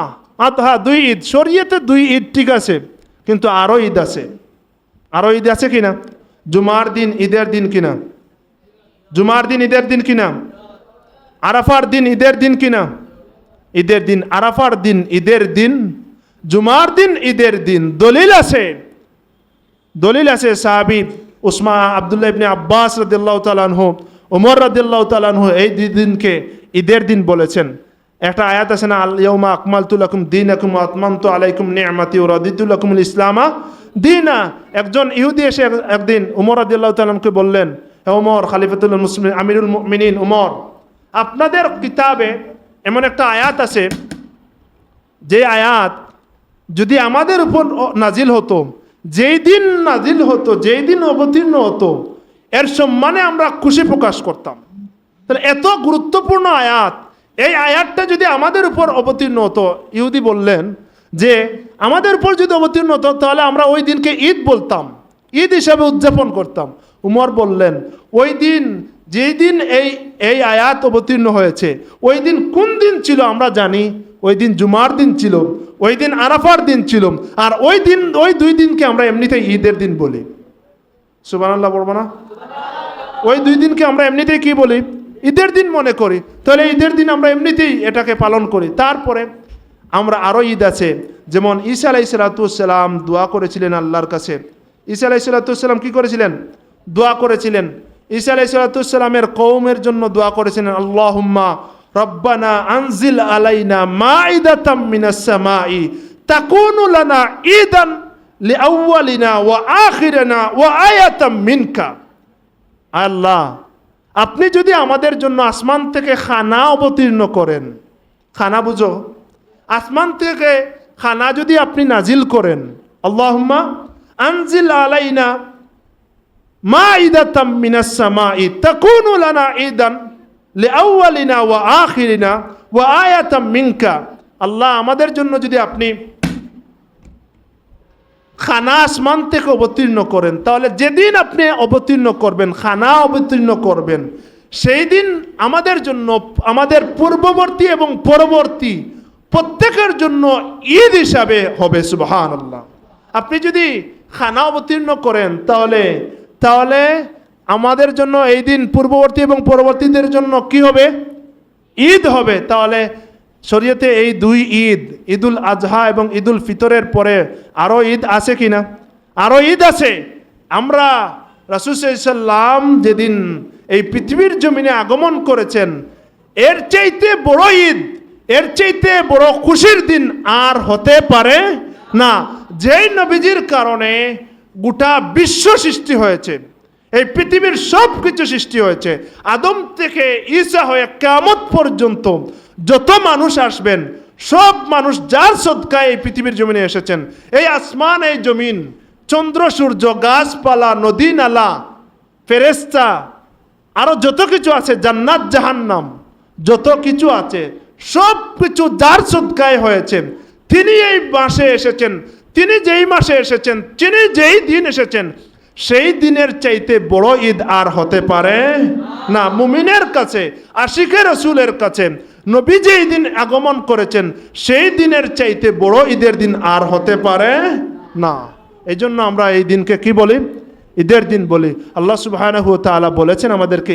আদহা দুই ঈদ, শরীয়তে দুই ঈদ ঠিক আছে, কিন্তু আরও ঈদ আছে। আরও ঈদ আছে কিনা? জুমার দিন ঈদের দিন কিনা? জুমার দিন ঈদের দিন কিনা? আরাফার দিন ঈদের দিন কিনা? ঈদের দিন। আরাফার দিন ঈদের দিন, জুমার দিন ঈদের দিন। দলিল আছে, দলিল আছে। সাহাবী আব্দুল্লাহ ইবনে আব্বাস রাদিয়াল্লাহু তাআলা আনহু, ওমর রাদিয়াল্লাহু তাআলা আনহু এই দুই দিনকে ঈদের দিন বলেছেন। একটা আয়াত আছে না, আল ইয়াউমা আকমালতু লাকুম দীনাকুম ওয়া আতমামতু আলাইকুম নি'মাতি ওয়া রাদিতু লাকুমুল ইসলামা দীনা। একজন ইহুদি এসে একদিন ওমর রাদিয়াল্লাহু তাআলা আনহুকে বললেন, হে ওমর, খলিফাতুল মুসলিমিন, আমিরুল মুমিনিন ওমর, আপনাদের কিতাবে এমন একটা আয়াত আছে, যে আয়াত যদি আমাদের উপর নাজিল হতো, যেই দিন নাজিল হতো, যেই দিন অবতীর্ণ হতো, এর সম্মানে আমরা খুশি প্রকাশ করতাম। তাহলে এত গুরুত্বপূর্ণ আয়াত, এই আয়াতটা যদি আমাদের উপর অবতীর্ণ হতো, ইহুদি বললেন যে আমাদের উপর যদি অবতীর্ণ হতো, তাহলে আমরা ওই দিনকে ঈদ বলতাম, ঈদ হিসাবে উদযাপন করতাম। উমর বললেন, ওই দিন, যেই দিন এই আয়াত অবতীর্ণ হয়েছে, ওই দিন কোন দিন ছিল আমরা জানি। ওই দিন জুমার দিন ছিল, ওই দিন আরাফার দিন ছিল, আর ওই দিন, ওই দুই দিনকে আমরা এমনিতেই ঈদের দিন বলি। সুবহানাল্লাহ বলবো না? ওই দুই দিনকে আমরা এমনিতেই কি বলি? ঈদের দিন মনে করি। তাহলে ঈদের দিন আমরা এমনিতেই এটাকে পালন করি। তারপরে আমরা আরও ঈদ আছে, যেমন ঈসা আলাইহিস সালাম দোয়া করেছিলেন আল্লাহর কাছে। ঈসা আলাইহিস সালাম কি করেছিলেন? দোয়া করেছিলেন। ঈসা আলাইহিস সালামের কওমের জন্য দোয়া করেছিলেন, আল্লাহুম্মা রব্বানা আনজিল আলাইনা মাইদাতাম মিনাস সামাই তাকুনু লানা ঈদান লিআউয়ালিনা ওয়া আখিরিনা ওয়া আয়াতাম মিনকা। আল্লাহ, আপনি যদি আমাদের জন্য আসমান থেকে খানা অবতীর্ণ করেন, খানা বুঝো, আসমান থেকে খানা যদি আপনি নাজিল করেন, আল্লাহুম্মা আনজিল আলাইনা মাইদাতাম মিনাস সামাই তাকুনু লানা ঈদান লিআউয়ালিনা ওয়া আখিরিনা ওয়া আয়াতাম মিনকা। আল্লাহ, আমাদের জন্য যদি আপনি খানা আসমান থেকে অবতীর্ণ করেন, তাহলে যেদিন আপনি অবতীর্ণ করবেন, খানা অবতীর্ণ করবেন, সেই দিন আমাদের জন্য, আমাদের পূর্ববর্তী এবং পরবর্তী প্রত্যেকের জন্য ঈদ হিসাবে হবে। সুবহানাল্লাহ। আপনি যদি খানা অবতীর্ণ করেন, তাহলে আমাদের জন্য এই দিন পূর্ববর্তী এবং পরবর্তীদের জন্য কি হবে? ঈদ হবে। তাহলে শরীয়তে এই দুই ঈদ, ঈদুল আজহা এবং ঈদুল ফিতরের পরে আরও ঈদ আছে কিনা? আরও ঈদ আছে। আমরা রাসূল সাল্লাল্লাহু আলাইহি ওয়াসাল্লাম যেদিন এই পৃথিবীর জমিনে আগমন করেছেন, এর চাইতে বড় ঈদ, এর চাইতে বড় খুশির দিন আর হতে পারে না। যেই নবীজির কারণে গোটা বিশ্ব সৃষ্টি হয়েছে, এই পৃথিবীর সব কিছু সৃষ্টি হয়েছে, আদম থেকে ঈসা হয়ে কিয়ামত পর্যন্ত যত মানুষ আসবেন, সব মানুষ যার সদকায় এই পৃথিবীর জমিনে এসেছেন, এই আসমান, এই জমিন, চন্দ্র সূর্য, গাছপালা, নদী নালা, ফেরেশতা, আরো যত কিছু আছে, জান্নাত জাহান্নাম, যত কিছু আছে, সব কিছু যার সদকায় হয়েছে। তিনি এই মাসে এসেছেন, তিনি যেই মাসে এসেছেন, তিনি যেই দিন এসেছেন, সেই দিনের চাইতে বড় ঈদ আর হতে পারে না। মুমিনের কাছে, আশিকে রাসূলের কাছে নবী যেই দিন আগমন করেছেন, সেই দিনের চাইতে বড় ঈদের দিন আর হতে পারে না। এই জন্য আমরা এই দিনকে কি বলি? ঈদের দিন বলি। আল্লাহ সুবহানাহু ওয়া তাআলা বলেছেন আমাদেরকে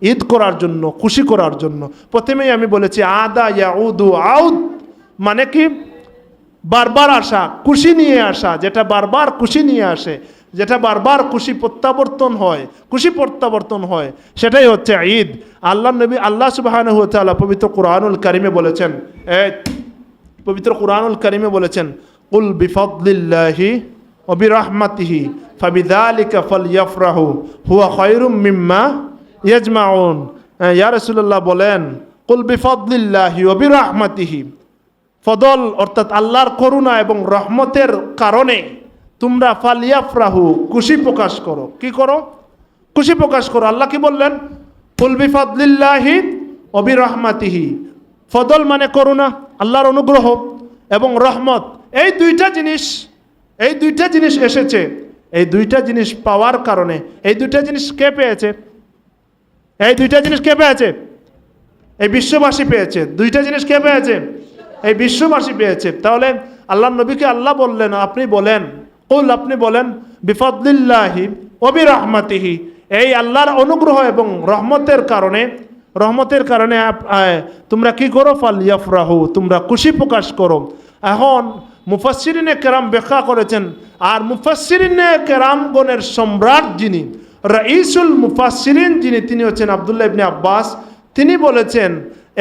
ঈদ করার জন্য, খুশি করার জন্য। প্রথমেই আমি বলেছি আদা ইয়াউদু আউদ, মানে কি? বারবার আসা, খুশি নিয়ে আসা, যেটা বারবার খুশি নিয়ে আসে, যেটা বারবার খুশি প্রত্যাবর্তন হয়, খুশি প্রত্যাবর্তন হয়, সেটাই হচ্ছে ঈদ। আল্লাহ সুবহানাহু ওয়া তাআলা পবিত্র কুরআনুল কারিমে বলেছেন, পবিত্র কুরআনুল কারিমে বলেছেন, কুল বিফাদলিল্লাহি ওয়া বিরাহমাতিহি ফাবিযালিকা ফালইফরাহু হুয়া খায়রুম মিম্মা ইয়াজমাউন। ইয়া রাসূলুল্লাহ বলেন, কুল বিফাদলিল্লাহি ওয়া বিরাহমাতিহি ফদল অর্থাৎ আল্লাহর করুণা এবং রহমতের কারণে তোমরা ফালিয়াফরাহু খুশি প্রকাশ করো। কি করো? খুশি প্রকাশ করো। আল্লাহ কি বললেন? কুল বিফাদলিল্লাহি ওয়া বিরহমাতিহি। ফদল মানে করুণা, আল্লাহর অনুগ্রহ, এবং রহমত, এই দুইটা জিনিস এসেছে। এই দুইটা জিনিস পাওয়ার কারণে, এই দুইটা জিনিস কে পেয়েছে? এই দুইটা জিনিস কে পেয়েছে? এই বিশ্ববাসী পেয়েছে। দুইটা জিনিস কে পেয়েছে? এই বিশ্ববাসী পেয়েছে। তাহলে আল্লাহ নবীকে আল্লাহ বললেন, আপনি বলেন, কুল, আপনি বলেন, বিফাদলিল্লাহি ওয়া বিরহমাতিহি, এই আল্লাহর অনুগ্রহ এবং রহমতের কারণে তোমরা কি করো? ফালিয়াফরাহু, তোমরা খুশি প্রকাশ করো। এখন মুফাসসিরিনে কেরাম ব্যাখ্যা করেছেন, আর মুফাসসিরিনে কেরামগণের সম্রাট যিনি, রাইসুল মুফাসসিরিন যিনি, তিনি হচ্ছেন আব্দুল্লাহ ইবনে আব্বাস। তিনি বলেছেন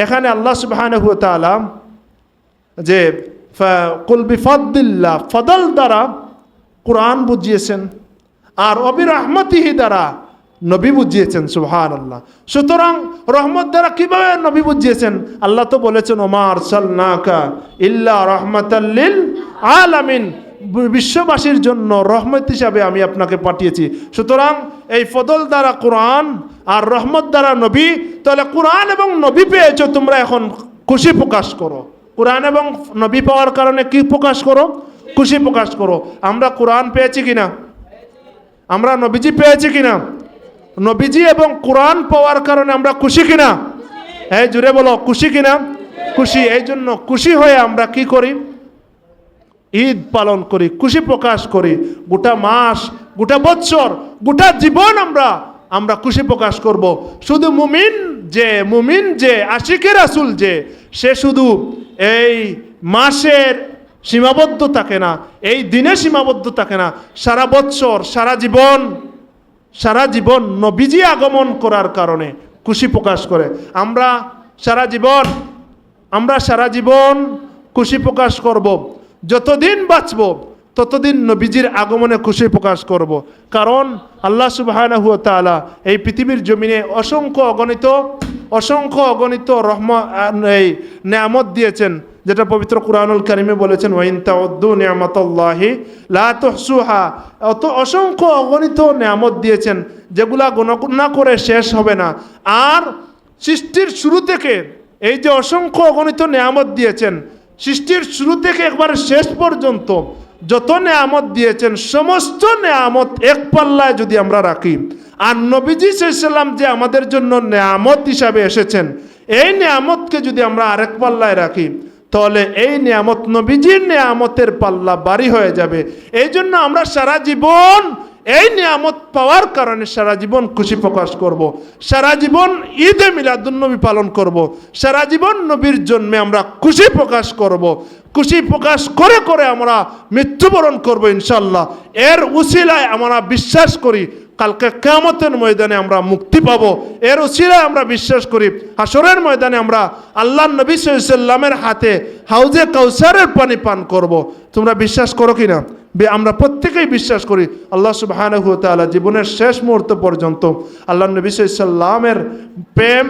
এখানে আল্লাহ সুবহানাহু ওয়া তাআলা যে কুল বিফাদলিল্লাহ, ফদল দ্বারা কোরআন বুঝিয়েছেন, আর অবিরহমতিহি দ্বারা নবী বুঝিয়েছেন। সুবহানাল্লাহ। সুতরাং রহমত দ্বারা কিভাবে নবী বুঝিয়েছেন? আল্লাহ তো বলেছেন, ওমা আরসালনাকা ইল্লা রাহমাতাল লিল আলামিন, বিশ্ববাসীর জন্য রহমত হিসাবে আমি আপনাকে পাঠিয়েছি। সুতরাং এই ফদল দ্বারা কোরআন আর রহমত দ্বারা নবী, তাহলে কোরআন এবং নবী পেয়েছো, তোমরা এখন খুশি প্রকাশ করো। কোরআন এবং নবী পাওয়ার কারণে কি প্রকাশ করো? খুশি প্রকাশ করো। আমরা কোরআন পেয়েছি কিনা? আমরা নবীজি পেয়েছি কিনা? নবীজি এবং কোরআন পাওয়ার কারণে আমরা খুশি কিনা? এই জুড়ে বলো, খুশি কিনা? খুশি। এই জন্য খুশি হয়ে আমরা কি করি? ঈদ পালন করি, খুশি প্রকাশ করি। গোটা মাস, গোটা বৎসর, গোটা জীবন আমরা খুশি প্রকাশ করব। শুধু মুমিন যে আশিকে রাসূল যে, সে শুধু এই মাসের সীমাবদ্ধ থাকে না, এই দিনে সীমাবদ্ধ থাকে না, সারা বৎসর, সারা জীবন নবীজি আগমন করার কারণে খুশি প্রকাশ করে। আমরা সারা জীবন খুশি প্রকাশ করব। যতদিন বাঁচব ততদিন নবীজির আগমনে খুশি প্রকাশ করব। কারণ আল্লাহ সুবহানাহু ওয়া তাআলা এই পৃথিবীর জমিনে অসংখ্য অগণিত এই নেয়ামত দিয়েছেন, যেটা পবিত্র কুরআনুল কারীমে বলেছেন, ওয়া ইন তাউদ্দু নি'মাতাল্লাহি লা তুহসুহা। অসংখ্য অগণিত নেয়ামত দিয়েছেন, যেগুলা গণনা করে শেষ হবে না। আর সৃষ্টির শুরু থেকে এই যে অসংখ্য অগণিত নেয়ামত দিয়েছেন, সৃষ্টির শুরু থেকে একবার শেষ পর্যন্ত যত নেয়ামত দিয়েছেন, সমস্ত নেয়ামত এক পাল্লায় যদি আমরা রাখি, আর নবীজি সাল্লাল্লাহু আলাইহি ওয়াসাল্লাম যে আমাদের জন্য নেয়ামত হিসাবে এসেছেন, এই নেয়ামতকে যদি আমরা আরেক পাল্লায় রাখি, তাহলে এই নেয়ামত নবীজির নেয়ামতের পাল্লা ভারী হয়ে যাবে। এই জন্য আমরা সারা জীবন এই নিয়ামত পাওয়ার কারণে সারা জীবন খুশি প্রকাশ করব। সারা জীবন ঈদে মিলাদুন্নবী পালন করব। সারা জীবন নবীর জন্মে আমরা খুশি প্রকাশ করব। খুশি প্রকাশ করে করে আমরা মৃত্যুবরণ করব ইনশাল্লাহ। এর উসিলায় আমরা বিশ্বাস করি কালকে কিয়ামতের ময়দানে আমরা মুক্তি পাব। এর উসিলায় আমরা বিশ্বাস করি হাসরের ময়দানে আমরা আল্লাহর নবী সাল্লাল্লাহু আলাইহি ওয়াসাল্লামের হাতে হাউজে কাউসারের পানি পান করব। তোমরা বিশ্বাস করো কিনা? আমরা প্রত্যেকেই বিশ্বাস করি। আল্লাহ সুবহানাহু ওয়া তাআলা জীবনের শেষ মুহূর্ত পর্যন্ত আল্লাহর নবী সাল্লাল্লাহু আলাইহি ওয়াসাল্লামের প্রেম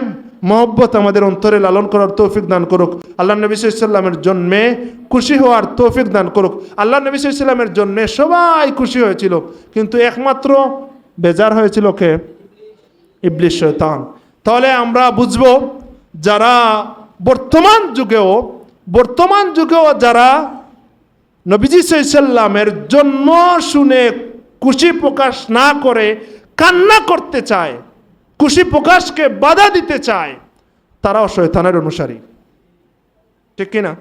মহব্বত আমাদের অন্তরে লালন করার তৌফিক দান করুক। আল্লাহ নবী সাল্লাল্লাহু আলাইহি ওয়াসাল্লামের জন্মে খুশি হওয়ার তৌফিক দান করুক। আল্লাহ নবী সাল্লাল্লাহু আলাইহি ওয়াসাল্লামের জন্মে সবাই খুশি হয়েছিল, কিন্তু একমাত্র বেজার হয়েছিল কে? ইবলিস, শয়তান। তাহলে আমরা বুঝব, যারা বর্তমান যুগেও যারা নবীজি সাল্লাল্লাহু আলাইহি ওয়াসাল্লামের জন্ম শুনে খুশি প্রকাশ না করে কান্না করতে চায়, খুশি প্রকাশকে বাধা দিতে চায়, তারাও শয়তানের অনুসারী। ঠিক কিনা?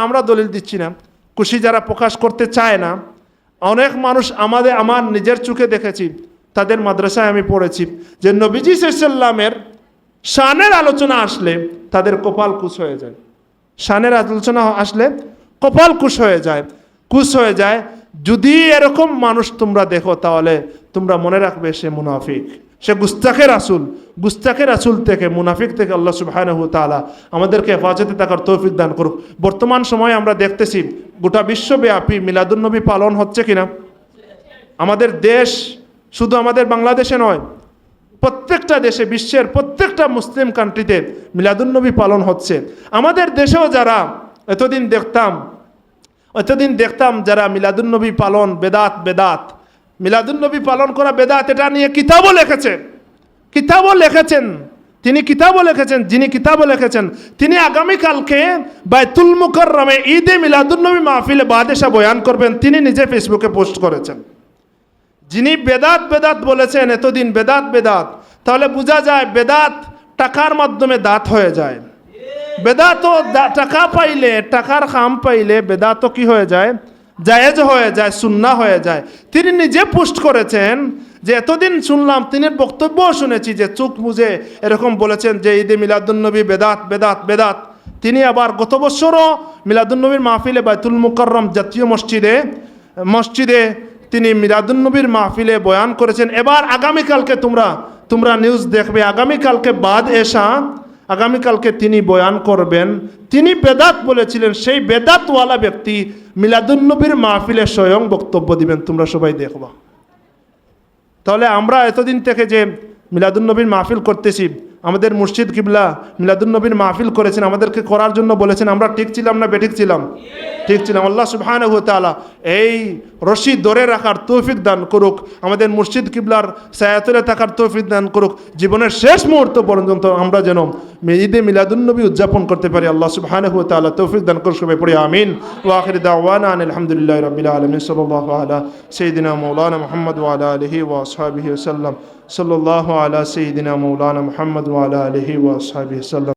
আমরা দলিল দিচ্ছি না। খুশি যারা প্রকাশ করতে চায় না, অনেক মানুষ আমার নিজের চোখে দেখেছি, তাদের মাদ্রাসায় আমি পড়েছি, যে নবীজি সাল্লাল্লাহু আলাইহি ওয়াসাল্লামের শানের আলোচনা আসলে তাদের কপাল কুশ হয়ে যায়। শানের আলোচনা আসলে কপাল কুশ হয়ে যায়। যদি এরকম মানুষ তোমরা দেখো, তাহলে তোমরা মনে রাখবে সে মুনাফিক, সে গুস্তাখে রাসূল থেকে, মুনাফিক থেকে আল্লাহ সুবহানাহু ওয়া তাআলা আমাদেরকে হেফাজতে থাকার তৌফিক দান করুক। বর্তমান সময়ে আমরা দেখতেছি গোটা বিশ্বব্যাপী মিলাদুন্নবী পালন হচ্ছে কিনা। আমাদের দেশ, শুধু আমাদের বাংলাদেশে নয়, প্রত্যেকটা দেশে, বিশ্বের প্রত্যেকটা মুসলিম কান্ট্রিতে মিলাদুন্নবী পালন হচ্ছে। আমাদের দেশেও যারা এতদিন দেখতাম যারা মিলাদুন্নবী পালন বেদাত মিলাদুন্নবী পালন করা বেদাত, এটা নিয়ে কিতাবও লিখেছেন। যিনি কিতাবও লিখেছেন তিনি আগামীকালকে বাইতুল মুকাররমে ঈদে মিলাদুন্নবী মাহফিলে বাদেশা বয়ান করবেন, তিনি নিজে ফেসবুকে পোস্ট করেছেন। যিনি বেদাত বলেছেন এতদিন বেদাত, তাহলে বোঝা যায় বেদাত টাকার মাধ্যমে দাঁত হয়ে যায়। বেদাতও টাকা পাইলে, টাকার খাম পাইলে বেদাতও কি হয়ে যায়? জায়েজ হয়ে যায়, সুন্নাহ হয়ে যায়। তিনি নিজে পোস্ট করেছেন যে এতদিন শুনলাম, তিনি বক্তব্যও শুনেছি যে চোখ মুজে এরকম বলেছেন যে ঈদে মিলাদুন্নবী বেদাত। তিনি আবার গত বছরও মিলাদুন্নবীর মাহফিলে বাইতুল মুকাররম জাতীয় মসজিদে তিনি মিলাদুন্নবীর মাহফিলে বয়ান করেছেন। এবার আগামীকালকে তোমরা নিউজ দেখবে, আগামীকালকে তিনি বয়ান করবেন। তিনি বেদাত বলেছিলেন, সেই বেদাতওয়ালা ব্যক্তি মিলাদুন্নবীর মাহফিলে স্বয়ং বক্তব্য দিবেন, তোমরা সবাই দেখবা। তাহলে আমরা এতদিন থেকে যে মিলাদুন্নবীর মাহফিল করতেছি, আমাদের মুর্শিদ কিবলা মিলাদুন্নবীর মাহফিল করেছেন, আমাদেরকে করার জন্য বলেছেন, আমরা ঠিক ছিলাম না বেঠিক ছিলাম? ঠিক ছিলাম। আল্লাহ সুবহানাহু ওয়া তাআলা এই রশি ধরে রাখার তৌফিক দান করুক, আমাদের মুর্শিদ কিবলার ছায়াতলে থাকার তৌফিক দান করুক, জীবনের শেষ মুহূর্ত পর্যন্ত আমরা যেন ঈদে মিলাদুন্নবী উদযাপন করতে পারি। আল্লাহ সুবহানাহু ওয়া তাআলা তৌফিক দান করুক। সবাই পড়ি আমিন। ওয়া আখিরু দাওয়ানা আলহামদুলিল্লাহি রাব্বিল আলামিন। সাল্লাল্লাহু আলা সাইয়্যিদিনা মাওলানা মুহাম্মদ ওয়া আলা আলিহি ওয়া আসহাবিহি ওয়াসাল্লাম। সাল্লাল্লাহু আলা সাইয়্যিদিনা মাওলানা মুহাম্মদ ওয়া আলা আলিহি ওয়া আসহাবিহি ওয়াসাল্লাম।